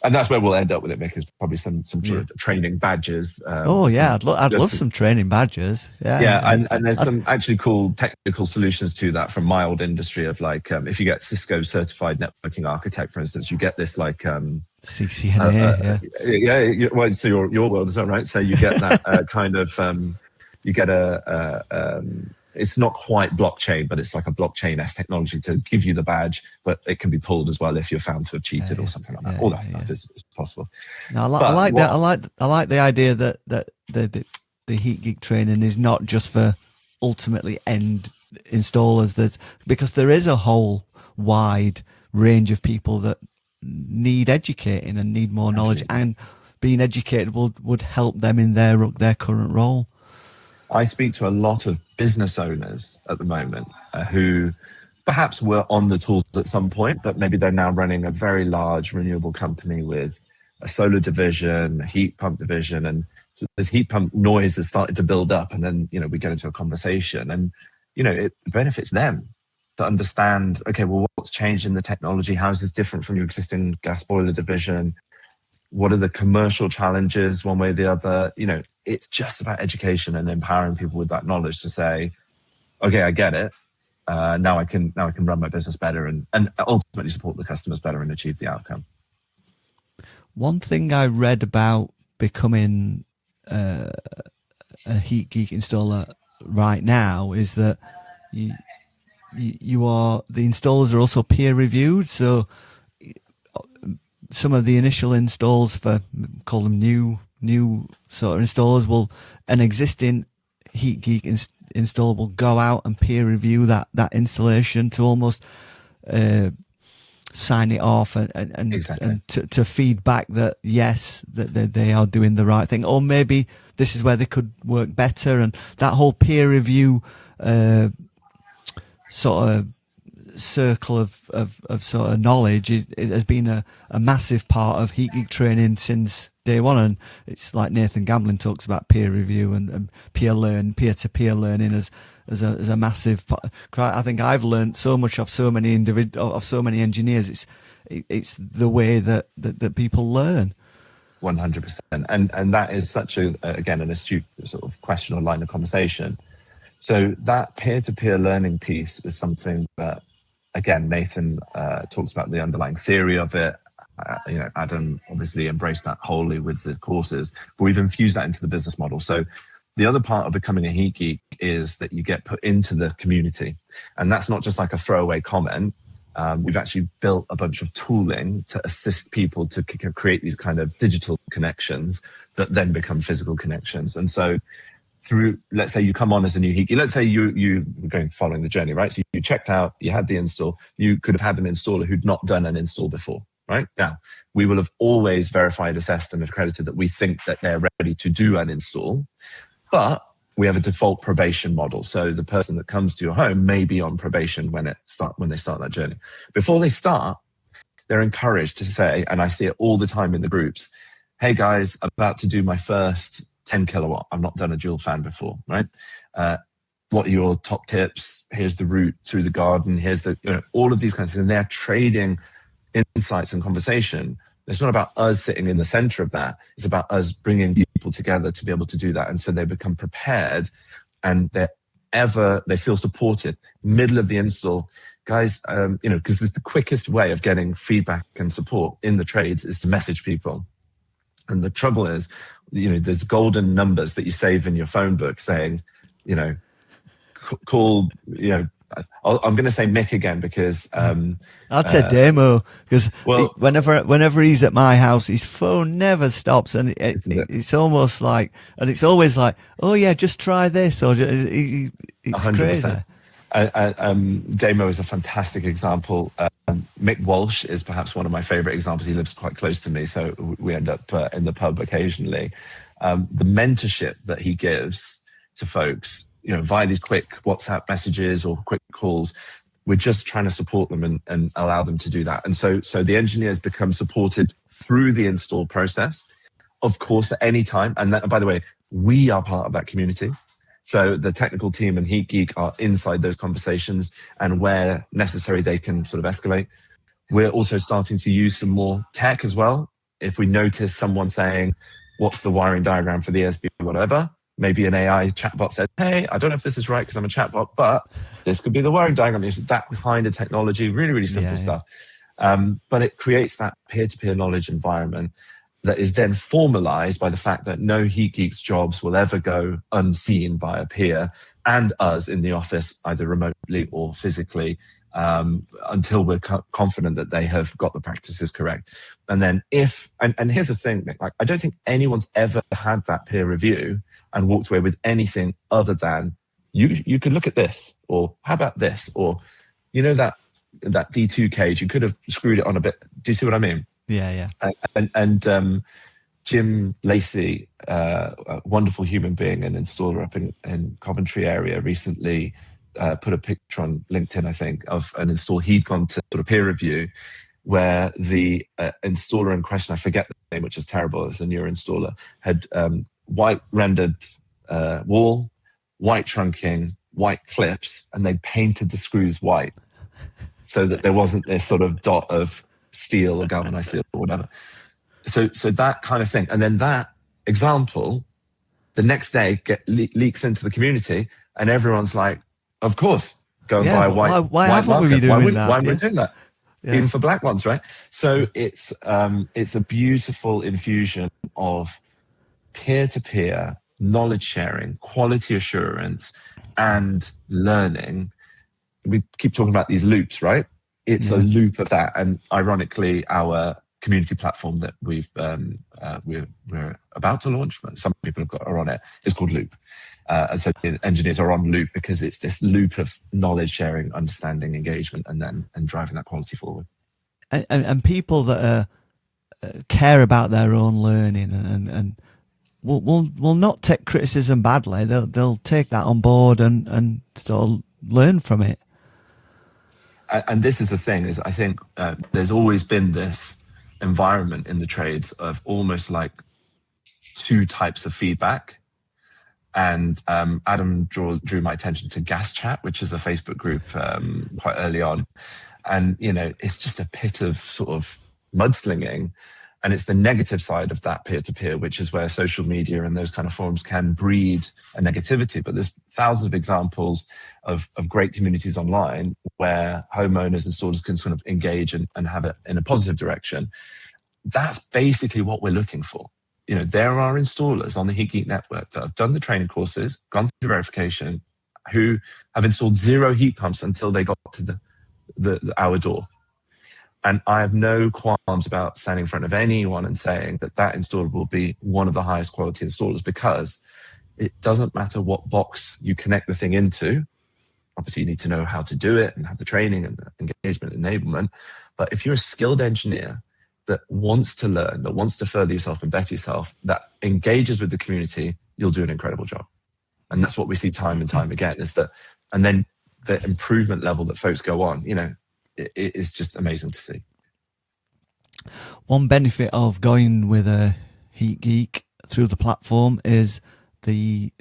Speaker 2: And that's where we'll end up with it, Mick, is probably some sort of training badges.
Speaker 1: I'd love some training badges.
Speaker 2: And there's some actually cool technical solutions to that from my old industry of like, if you get Cisco certified networking architect, for instance, you get this like
Speaker 1: CCNA.
Speaker 2: Well, so your world is that right? So you get that kind of you get it's not quite blockchain, but it's like a blockchain-esque technology to give you the badge, but it can be pulled as well if you're found to have cheated or something like that. All that stuff is possible.
Speaker 1: No, I like that. I like the idea that the Heat Geek training is not just for ultimately end installers. Because there is a whole wide range of people that need educating and need more knowledge, and being educated would help them in their current role.
Speaker 2: I speak to a lot of business owners at the moment who perhaps were on the tools at some point, but maybe they're now running a very large renewable company with a solar division, a heat pump division. And so this heat pump noise has started to build up. And then, we get into a conversation and, it benefits them to understand, okay, well, what's changed in the technology? How is this different from your existing gas boiler division? What are the commercial challenges one way or the other? It's just about education and empowering people with that knowledge to say, okay, I get it. Now I can run my business better and ultimately support the customers better and achieve the outcome.
Speaker 1: One thing I read about becoming a Heat Geek installer right now is that the installers are also peer reviewed. So some of the initial installs for, call them new sort of installers, an existing Heat Geek installer will go out and peer review that installation to almost sign it off and
Speaker 2: Exactly.
Speaker 1: and to feedback that yes, that they are doing the right thing, or maybe this is where they could work better. And that whole peer review sort of circle of sort of knowledge, it has been a massive part of Heat Geek training since day one. And it's like Nathan Gamblin talks about peer review and peer-to-peer learning as a massive part. I think I've learned so much of so many engineers. It's the way that people learn.
Speaker 2: 100%. And that is such again, an astute sort of question or line of conversation. So that peer-to-peer learning piece is something that, again, Nathan talks about the underlying theory of it. Adam obviously embraced that wholly with the courses, but we've infused that into the business model. So the other part of becoming a Heat Geek is that you get put into the community. And that's not just like a throwaway comment. We've actually built a bunch of tooling to assist people to create these kind of digital connections that then become physical connections. And so through, let's say you come on as a new Heat Geek, let's say you were following the journey, right? So you checked out, you had the install, you could have had an installer who'd not done an install before, right? Now, we will have always verified, assessed, and accredited that we think that they're ready to do an install, but we have a default probation model. So the person that comes to your home may be on probation when they start that journey. Before they start, they're encouraged to say, and I see it all the time in the groups, hey guys, I'm about to do my first 10 kilowatt. I've not done a dual fan before, right? What are your top tips? Here's the route through the garden. Here's all of these kinds of things. And they're trading insights and conversation. It's not about us sitting in the center of that. It's about us bringing people together to be able to do that. And so they become prepared and they feel supported. Middle of the install, guys, because the quickest way of getting feedback and support in the trades is to message people. And the trouble is, there's golden numbers that you save in your phone book saying, call, I'm going to say Mick again because
Speaker 1: I'd say Demo, because whenever he's at my house, his phone never stops, and it's almost like, and it's always like, oh yeah, just try this, or it's 100%.
Speaker 2: Crazy. Demo is a fantastic example. Mick Walsh is perhaps one of my favorite examples. He lives quite close to me, so we end up in the pub occasionally. The mentorship that he gives to folks, via these quick WhatsApp messages or quick calls, we're just trying to support them and allow them to do that. And so the engineers become supported through the install process, of course, at any time. And that, by the way, we are part of that community. So the technical team and Heat Geek are inside those conversations, and where necessary, they can sort of escalate. We're also starting to use some more tech as well. If we notice someone saying, what's the wiring diagram for the ESP or whatever, maybe an AI chatbot says, hey, I don't know if this is right because I'm a chatbot, but this could be the wiring diagram. It's that kind of technology, really, really simple stuff. But it creates that peer-to-peer knowledge environment that is then formalized by the fact that no Heat Geek's jobs will ever go unseen by a peer and us in the office, either remotely or physically, until we're confident that they have got the practices correct. And then and here's the thing, Mick, like, I don't think anyone's ever had that peer review and walked away with anything other than, you could look at this, or how about this, or, that D2 cage, you could have screwed it on a bit. Do you see what I mean?
Speaker 1: Yeah.
Speaker 2: And Jim Lacey, a wonderful human being, an installer up in Coventry area, recently put a picture on LinkedIn, I think, of an install he'd gone to sort of peer review, where the installer in question, I forget the name, which is terrible, it's a newer installer, had white rendered wall, white trunking, white clips, and they painted the screws white so that there wasn't this sort of dot of steel or galvanized steel or whatever. So that kind of thing. And then that example, the next day leaks into the community, and everyone's like, of course, go and buy a
Speaker 1: why haven't we been doing that?
Speaker 2: Why aren't we doing that? Yeah. Even for black ones, right? So it's a beautiful infusion of peer-to-peer knowledge sharing, quality assurance, and learning. We keep talking about these loops, right? It's a loop of that. And ironically, our community platform that we're about to launch. Some people are on it. It's called Loop. And so the engineers are on Loop because it's this loop of knowledge sharing, understanding, engagement, and driving that quality forward.
Speaker 1: And people that care about their own learning and will not take criticism badly. They'll take that on board and still learn from it.
Speaker 2: And this is the thing, is I think there's always been this environment in the trades of almost like two types of feedback. And Adam drew my attention to Gas Chat, which is a Facebook group quite early on. And, it's just a pit of sort of mudslinging. And it's the negative side of that peer-to-peer, which is where social media and those kind of forums can breed a negativity. But there's thousands of examples of great communities online where homeowners and installers can sort of engage and have it in a positive direction. That's basically what we're looking for. There are installers on the Heat Geek network that have done the training courses, gone through verification, who have installed 0 heat pumps until they got to our door. And I have no qualms about standing in front of anyone and saying that installer will be one of the highest quality installers, because it doesn't matter what box you connect the thing into. Obviously, you need to know how to do it and have the training and the engagement enablement. But if you're a skilled engineer that wants to learn, that wants to further yourself and better yourself, that engages with the community, you'll do an incredible job. And that's what we see time and time again, is that, and then the improvement level that folks go on, it is just amazing to see.
Speaker 1: One benefit of going with a Heat Geek through the platform is the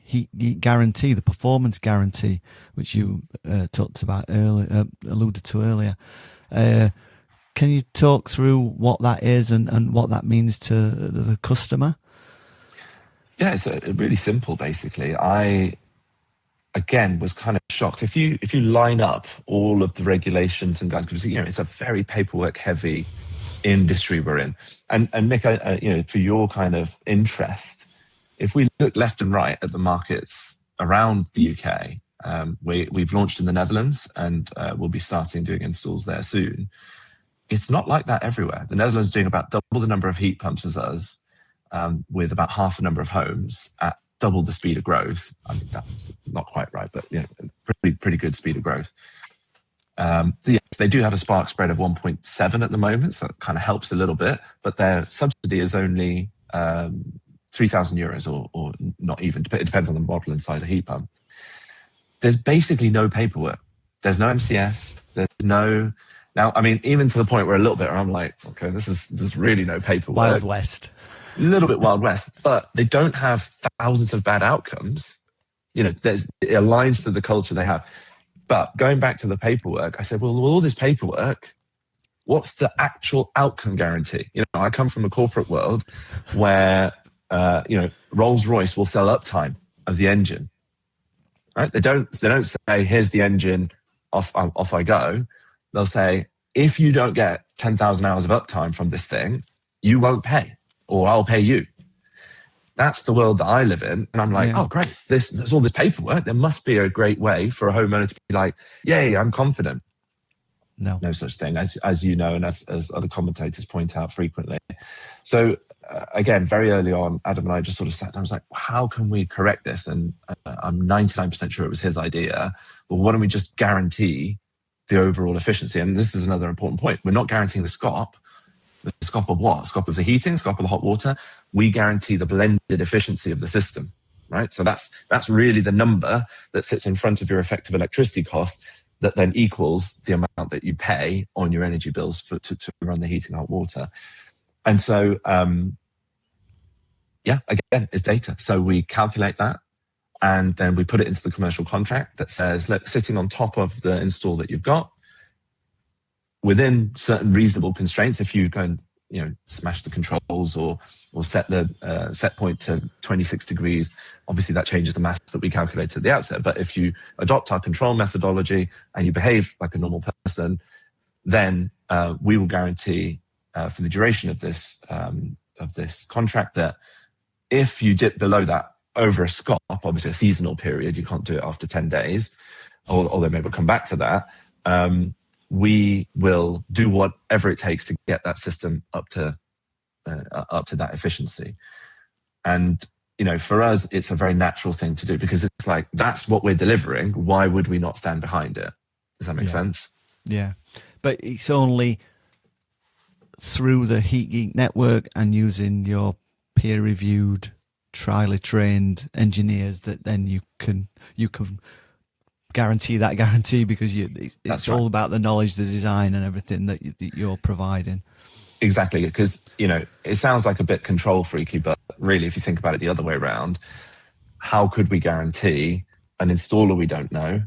Speaker 1: Heat Geek guarantee, the performance guarantee, which you talked about earlier, alluded to earlier. Can you talk through what that is and what that means to the customer?
Speaker 2: Yeah, it's really simple, basically. I, again, was kind of shocked. If you line up all of the regulations and guidelines, it's a very paperwork-heavy industry we're in. And Mick, for your kind of interest, if we look left and right at the markets around the UK, we've launched in the Netherlands and we'll be starting doing installs there soon. It's not like that everywhere. The Netherlands is doing about double the number of heat pumps as us, with about half the number of homes at double the speed of growth. I mean, that's not quite right, but pretty good speed of growth. Yes, they do have a spark spread of 1.7 at the moment, so it kind of helps a little bit, but their subsidy is only 3,000 euros or not even. It depends on the model and size of heat pump. There's basically no paperwork. There's no MCS. There's no... Now, I mean, even to the point where a little bit, I'm like, okay, this is really no paperwork.
Speaker 1: Wild West.
Speaker 2: A little bit Wild West, but they don't have thousands of bad outcomes. It aligns to the culture they have. But going back to the paperwork, I said, well, all this paperwork, what's the actual outcome guarantee? I come from a corporate world where, Rolls-Royce will sell uptime of the engine, right? They don't say, here's the engine, off I go. They'll say, if you don't get 10,000 hours of uptime from this thing, you won't pay, or I'll pay you. That's the world that I live in. And I'm like, oh, great. There's all this paperwork. There must be a great way for a homeowner to be like, yay, I'm confident. No such thing, as you know, and as other commentators point out frequently. So again, very early on, Adam and I just sort of sat down. I was like, how can we correct this? And I'm 99% sure it was his idea. Well, why don't we just guarantee the overall efficiency? And this is another important point. We're not guaranteeing the SCOP. The SCOP of what? SCOP of the heating, SCOP of the hot water. We guarantee the blended efficiency of the system, right? So that's really the number that sits in front of your effective electricity cost that then equals the amount that you pay on your energy bills to run the heating, hot water. And so, again, it's data. So we calculate that, and then we put it into the commercial contract that says, look, sitting on top of the install that you've got, within certain reasonable constraints, if you go and smash the controls or set the set point to 26 degrees, obviously that changes the maths that we calculated at the outset. But if you adopt our control methodology and you behave like a normal person, then we will guarantee for the duration of this contract that if you dip below that over a SCOP, obviously a seasonal period, you can't do it after 10 days, although maybe we'll come back to that. we will do whatever it takes to get that system up to that efficiency. And for us, it's a very natural thing to do, because it's like, that's what we're delivering. Why would we not stand behind it? Does that make sense?
Speaker 1: Yeah. But it's only through the Heat Geek network and using your peer-reviewed, trially trained engineers that then you can guarantee that guarantee, because it's all about the knowledge, the design, and everything that you're providing.
Speaker 2: Exactly, because it sounds like a bit control freaky, but really, if you think about it the other way around, how could we guarantee an installer we don't know,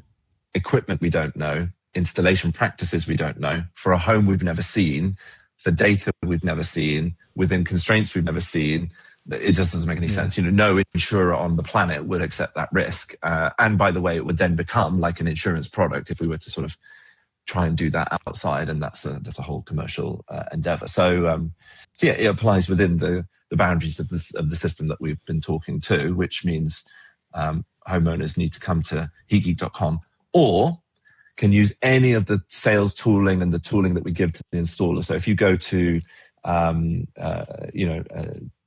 Speaker 2: equipment we don't know, installation practices we don't know, for a home we've never seen, for data we've never seen, within constraints we've never seen? It just doesn't make any sense. No insurer on the planet would accept that risk. And by the way, it would then become like an insurance product if we were to sort of try and do that outside, and that's a whole commercial endeavor. So yeah, it applies within the boundaries of the system that we've been talking to, which means homeowners need to come to heatgeek.com, or can use any of the sales tooling and the tooling that we give to the installer. So if you go to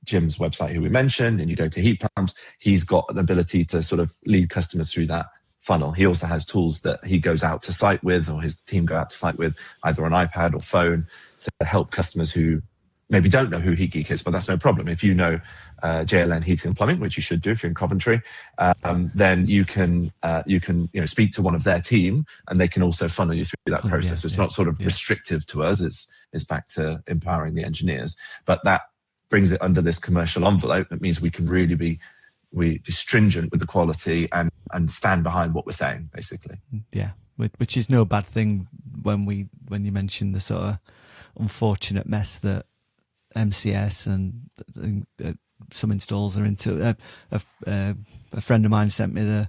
Speaker 2: Jim's website, who we mentioned, and you go to heat pumps, he's got an ability to sort of lead customers through that funnel. He also has tools that he goes out to site with, or his team go out to site with, either on iPad or phone, to help customers who maybe don't know who Heat Geek is. But that's no problem. If you know JLN Heating and Plumbing, which you should do if you're in Coventry, then you can speak to one of their team, and they can also funnel you through that process. So it's not sort of restrictive to us. It's back to empowering the engineers. But that brings it under this commercial envelope. That means we can really be stringent with the quality and stand behind what we're saying, basically.
Speaker 1: Yeah, which is no bad thing when you mention the sort of unfortunate mess that MCS and some installs are into. A friend of mine sent me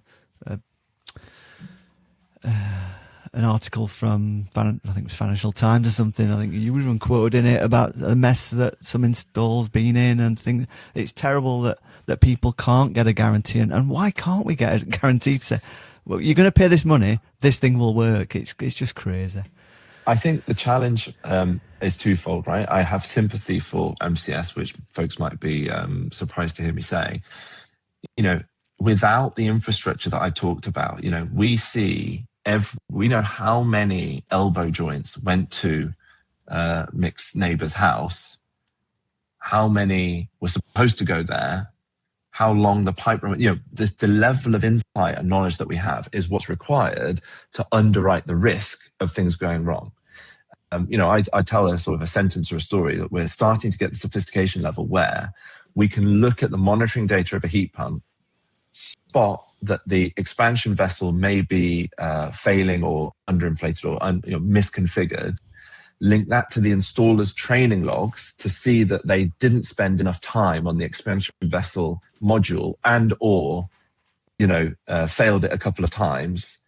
Speaker 1: an article from, I think it was Financial Times or something. I think you were even quoted in it about a mess that some installs been in, and things. It's terrible that people can't get a guarantee. And why can't we get a guarantee to say, well, you're going to pay this money, this thing will work? It's just crazy.
Speaker 2: I think the challenge is twofold, right? I have sympathy for MCS, which folks might be surprised to hear me say. Without the infrastructure that I talked about, we know how many elbow joints went to Mick's neighbour's house, how many were supposed to go there, how long the pipe, the level of insight and knowledge that we have is what's required to underwrite the risk of things going wrong. I tell a sort of a sentence or a story that we're starting to get the sophistication level where we can look at the monitoring data of a heat pump, spot that the expansion vessel may be failing or underinflated or misconfigured, link that to the installer's training logs to see that they didn't spend enough time on the expansion vessel module and or failed it a couple of times,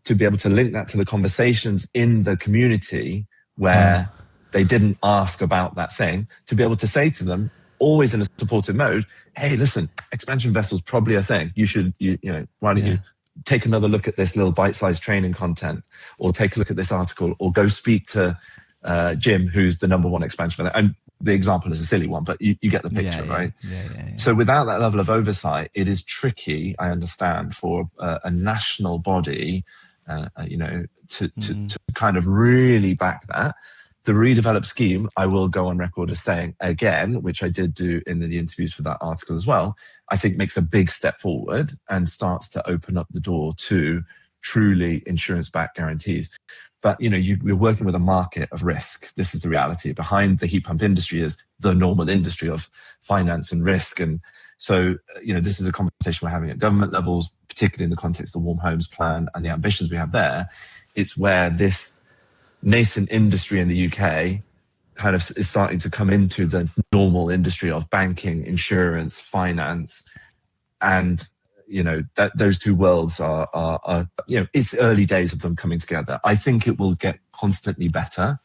Speaker 2: to be able to link that to the conversations in the community where they didn't ask about that thing, to be able to say to them, always in a supportive mode, hey, listen, expansion vessel's probably a thing. You should, why don't you take another look at this little bite-sized training content, or take a look at this article, or go speak to Jim, who's the number one expansion vessel. And the example is a silly one, but you get the picture, right? Yeah. So without that level of oversight, it is tricky, I understand, for a national body, to kind of really back that. The redeveloped scheme, I will go on record as saying again, which I did do in the interviews for that article as well, I think makes a big step forward and starts to open up the door to truly insurance-backed guarantees. But, we're working with a market of risk. This is the reality. Behind the heat pump industry is the normal industry of finance and risk. And so, this is a conversation we're having at government levels, particularly in the context of the Warm Homes Plan and the ambitions we have there. It's where this nascent industry in the UK kind of is starting to come into the normal industry of banking, insurance, finance, and those two worlds are it's early days of them coming together. I think it will get constantly better,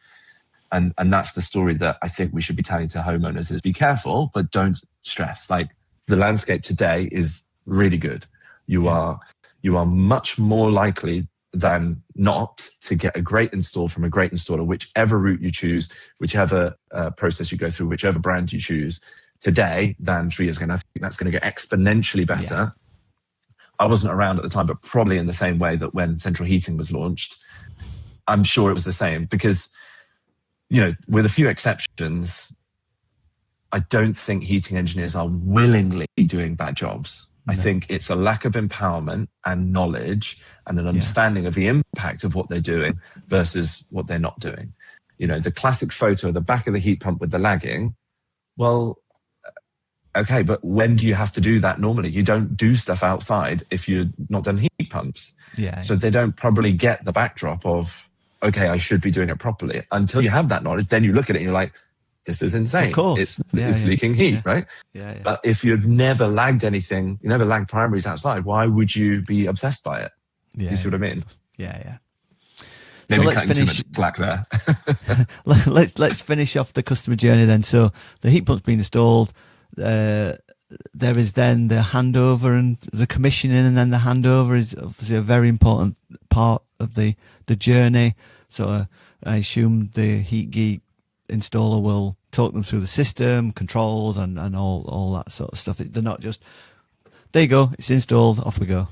Speaker 2: and that's the story that I think we should be telling to homeowners: is be careful, but don't stress. Like, the landscape today is really good. You are much more likely than not to get a great install from a great installer, whichever route you choose, whichever process you go through, whichever brand you choose today than 3 years ago. And I think that's going to get exponentially better. Yeah. I wasn't around at the time, but probably in the same way that when central heating was launched, I'm sure it was the same because, with a few exceptions, I don't think heating engineers are willingly doing bad jobs. No. I think it's a lack of empowerment and knowledge and an understanding of the impact of what they're doing versus what they're not doing. The classic photo of the back of the heat pump with the lagging, well, okay, but when do you have to do that normally? You don't do stuff outside if you're not done heat pumps. Yeah. So they don't probably get the backdrop of, okay, I should be doing it properly. Until you have that knowledge, then you look at it and you're like, this is insane. Of course. It's leaking heat, right? Yeah. But if you've never lagged anything, you never lagged primaries outside, why would you be obsessed by it? Do you see what I mean?
Speaker 1: Yeah.
Speaker 2: Maybe so cutting too much slack there.
Speaker 1: let's finish off the customer journey then. So the heat pump's been installed. There is then the handover and the commissioning, and then the handover is obviously a very important part of the journey. So I assume the Heat Geek installer will talk them through the system, controls, and all that sort of stuff. They're not just, there you go, it's installed, off we go.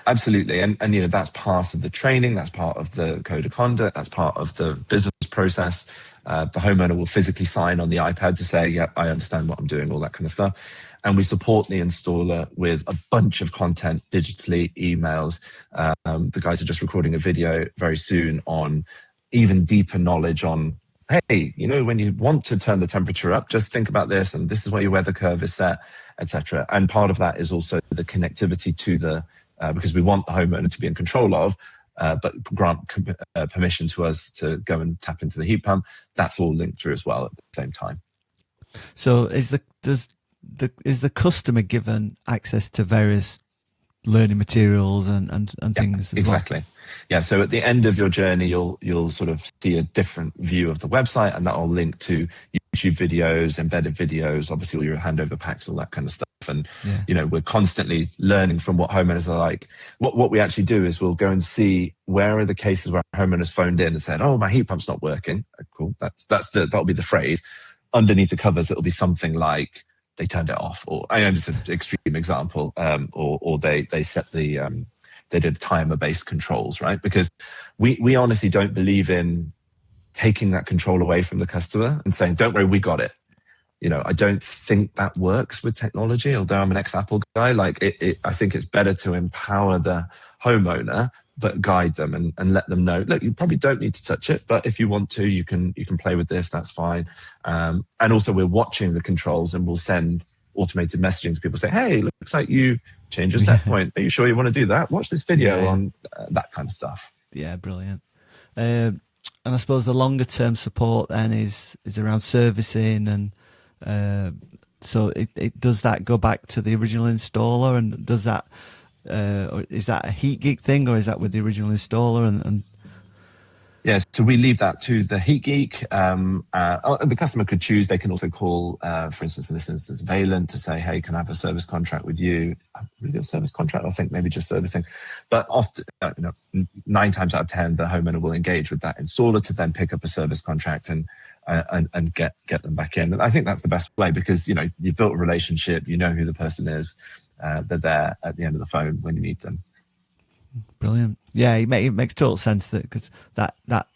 Speaker 2: Absolutely. And that's part of the training, that's part of the code of conduct, that's part of the business process. The homeowner will physically sign on the iPad to say, yeah, I understand what I'm doing, all that kind of stuff. And we support the installer with a bunch of content digitally, emails. The guys are just recording a video very soon on even deeper knowledge on, hey, when you want to turn the temperature up, just think about this, and this is where your weather curve is set, etc. And part of that is also the connectivity to the, because we want the homeowner to be in control of, but grant permission to us to go and tap into the heat pump. That's all linked through as well at the same time.
Speaker 1: So is the customer given access to various learning materials and things as
Speaker 2: exactly.
Speaker 1: well?
Speaker 2: Yeah, so at the end of your journey, you'll sort of see a different view of the website, and that'll link to YouTube videos, embedded videos, obviously all your handover packs, all that kind of stuff. And we're constantly learning from what homeowners are like. What we actually do is we'll go and see where are the cases where homeowners phoned in and said, "Oh, my heat pump's not working." Cool, that'll be the phrase. Underneath the covers, it'll be something like they turned it off, or I know it's an extreme example, or they set the they did timer-based controls, right? Because we honestly don't believe in taking that control away from the customer and saying, "Don't worry, we got it." I don't think that works with technology. Although I'm an ex-Apple guy, I think it's better to empower the homeowner, but guide them and let them know, look, you probably don't need to touch it, but if you want to, you can play with this. That's fine. And also, we're watching the controls, and we'll send automated messaging to people, say, "Hey, looks like you changed your set point. Are you sure you want to do that? Watch this video on that kind of stuff."
Speaker 1: Yeah, brilliant. And I suppose the longer term support then is around servicing, and so it does that go back to the original installer, and does that or is that a Heat Geek thing, or is that with the original installer? And
Speaker 2: yeah, so we leave that to the Heat Geek. The customer could choose. They can also call, for instance, in this instance, Vaillant to say, "Hey, can I have a service contract with you?" Really, a service contract? I think maybe just servicing. But often, 9 times out of 10, the homeowner will engage with that installer to then pick up a service contract and get them back in. And I think that's the best way, because you've built a relationship. You know who the person is. They're there at the end of the phone when you need them.
Speaker 1: Brilliant. Yeah, it makes total sense that because that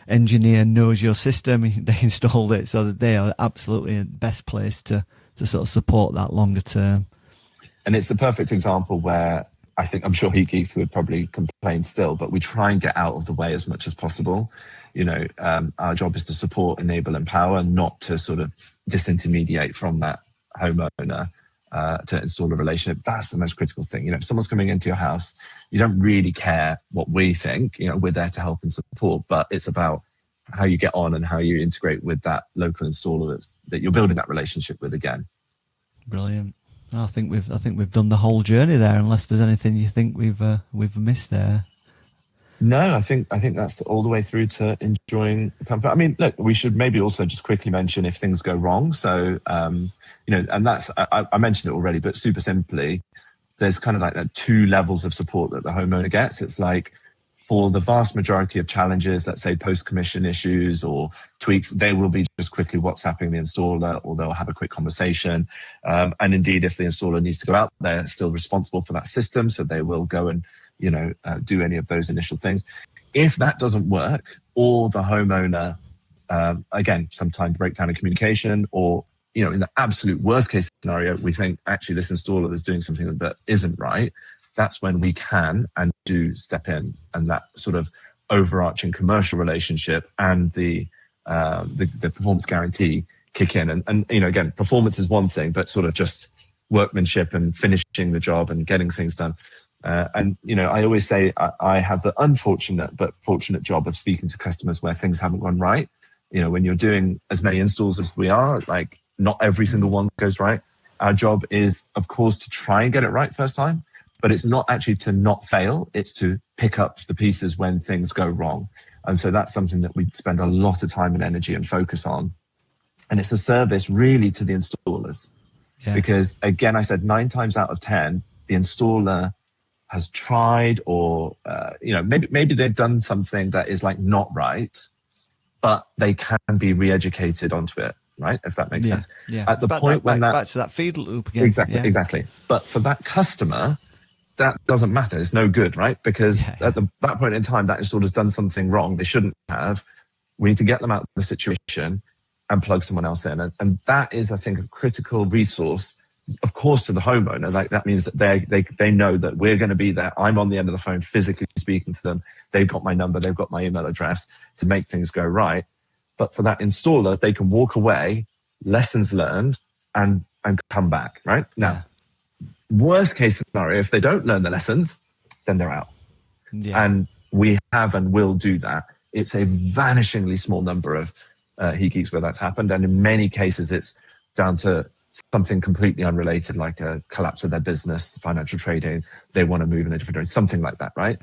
Speaker 1: engineer knows your system, they installed it, so that they are absolutely the best place to sort of support that longer term.
Speaker 2: And it's the perfect example where I'm sure Heat Geeks would probably complain still, but we try and get out of the way as much as possible. Our job is to support, enable, empower, not to sort of disintermediate from that homeowner to install a relationship. That's the most critical thing. If someone's coming into your house, you don't really care what we think. We're there to help and support, but it's about how you get on and how you integrate with that local installer that you're building that relationship with again.
Speaker 1: Brilliant. I think we've done the whole journey there, unless there's anything you think we've missed there.
Speaker 2: No, I think that's all the way through to enjoying the company. I mean, look, we should maybe also just quickly mention if things go wrong. So, and that's, I mentioned it already, but super simply, there's kind of like 2 levels of support that the homeowner gets. It's like, for the vast majority of challenges, let's say post-commission issues or tweaks, they will be just quickly WhatsApping the installer, or they'll have a quick conversation. And indeed, if the installer needs to go out, they're still responsible for that system, so they will go and do any of those initial things. If that doesn't work, or the homeowner, again, sometimes breakdown in communication, or in the absolute worst case scenario, we think actually this installer is doing something that isn't right, that's when we can and do step in, and that sort of overarching commercial relationship and the performance guarantee kick in. And again, performance is one thing, but sort of just workmanship and finishing the job and getting things done. And I always say I have the unfortunate but fortunate job of speaking to customers where things haven't gone right. When you're doing as many installs as we are, like, not every single one goes right. Our job is, of course, to try and get it right first time, but it's not actually to not fail. It's to pick up the pieces when things go wrong. And so that's something that we spend a lot of time and energy and focus on. And it's a service really to the installers. Yeah. Because again, I said 9 times out of 10, the installer has tried, or maybe they've done something that is like not right, but they can be re-educated onto it, right? If that makes sense.
Speaker 1: Yeah.
Speaker 2: At the point when
Speaker 1: back to that feed loop again.
Speaker 2: Exactly. But for that customer, that doesn't matter. It's no good, right? Because at that point in time, that installer's done something wrong they shouldn't have. We need to get them out of the situation and plug someone else in. And that is, I think, a critical resource, of course, to the homeowner. Like, that means that they know that we're going to be there. I'm on the end of the phone physically speaking to them. They've got my number, they've got my email address to make things go right. But for that installer, they can walk away, lessons learned, and come back, right? Now, worst case scenario, if they don't learn the lessons, then they're out. Yeah. And we have and will do that. It's a vanishingly small number of Heat Geeks where that's happened. And in many cases, it's down to something completely unrelated, like a collapse of their business, financial trading, they want to move in a different direction, something like that, right?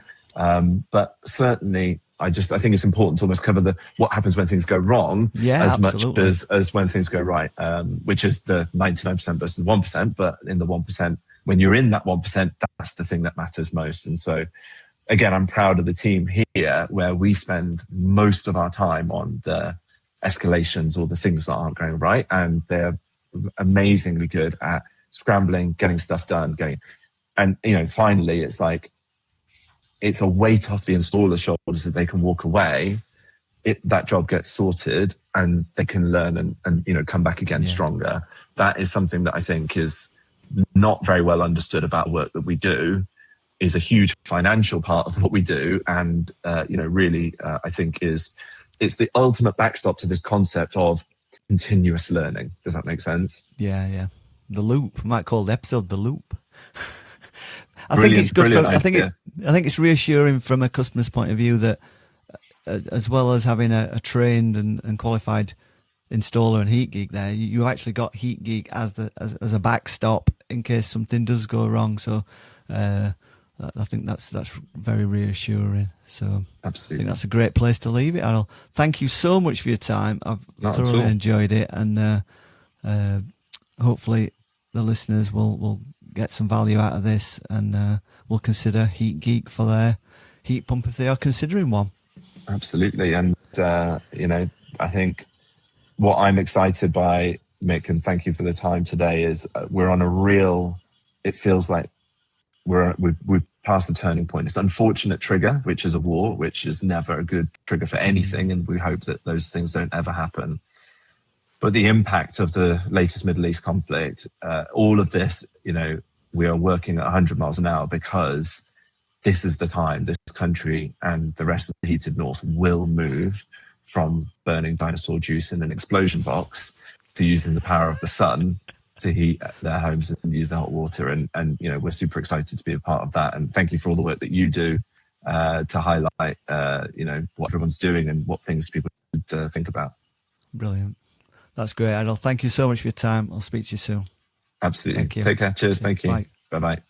Speaker 2: But certainly, I think it's important to almost cover what happens when things go wrong as much as when things go right, which is the 99% versus 1%. But in the 1%, when you're in that 1%, that's the thing that matters most. And so, again, I'm proud of the team here, where we spend most of our time on the escalations or the things that aren't going right, and they're amazingly good at scrambling, getting stuff done, finally, it's like, it's a weight off the installer's shoulders that they can walk away. That job gets sorted, and they can learn and come back again stronger. That is something that I think is not very well understood about work that we do, is a huge financial part of what we do. And, really, I think it's the ultimate backstop to this concept of continuous learning. Does that make sense?
Speaker 1: Yeah. The loop. I might call the episode The Loop. I think it's good. I think it's reassuring from a customer's point of view that, as well as having a trained and qualified installer and Heat Geek there, you actually got Heat Geek as a backstop in case something does go wrong. So I think that's very reassuring. So absolutely, I think that's a great place to leave it, Aadil. Thank you so much for your time. I've thoroughly enjoyed it, and hopefully the listeners will get some value out of this, and will consider Heat Geek for their heat pump if they are considering one.
Speaker 2: Absolutely. And I think what I'm excited by, Mick, and thank you for the time today, is we're on a real, it feels like we've passed a turning point. It's an unfortunate trigger, which is a war, which is never a good trigger for anything, and we hope that those things don't ever happen. But the impact of the latest Middle East conflict, all of this, we are working at 100 miles an hour, because this is the time this country and the rest of the heated north will move from burning dinosaur juice in an explosion box to using the power of the sun to heat their homes and use the hot water. And we're super excited to be a part of that. And thank you for all the work that you do to highlight, what everyone's doing and what things people should think about.
Speaker 1: Brilliant. That's great, Aadil. Thank you so much for your time. I'll speak to you soon.
Speaker 2: Absolutely.
Speaker 1: Thank you.
Speaker 2: Take care. Cheers. Thank you.
Speaker 1: Bye.
Speaker 2: Bye-bye.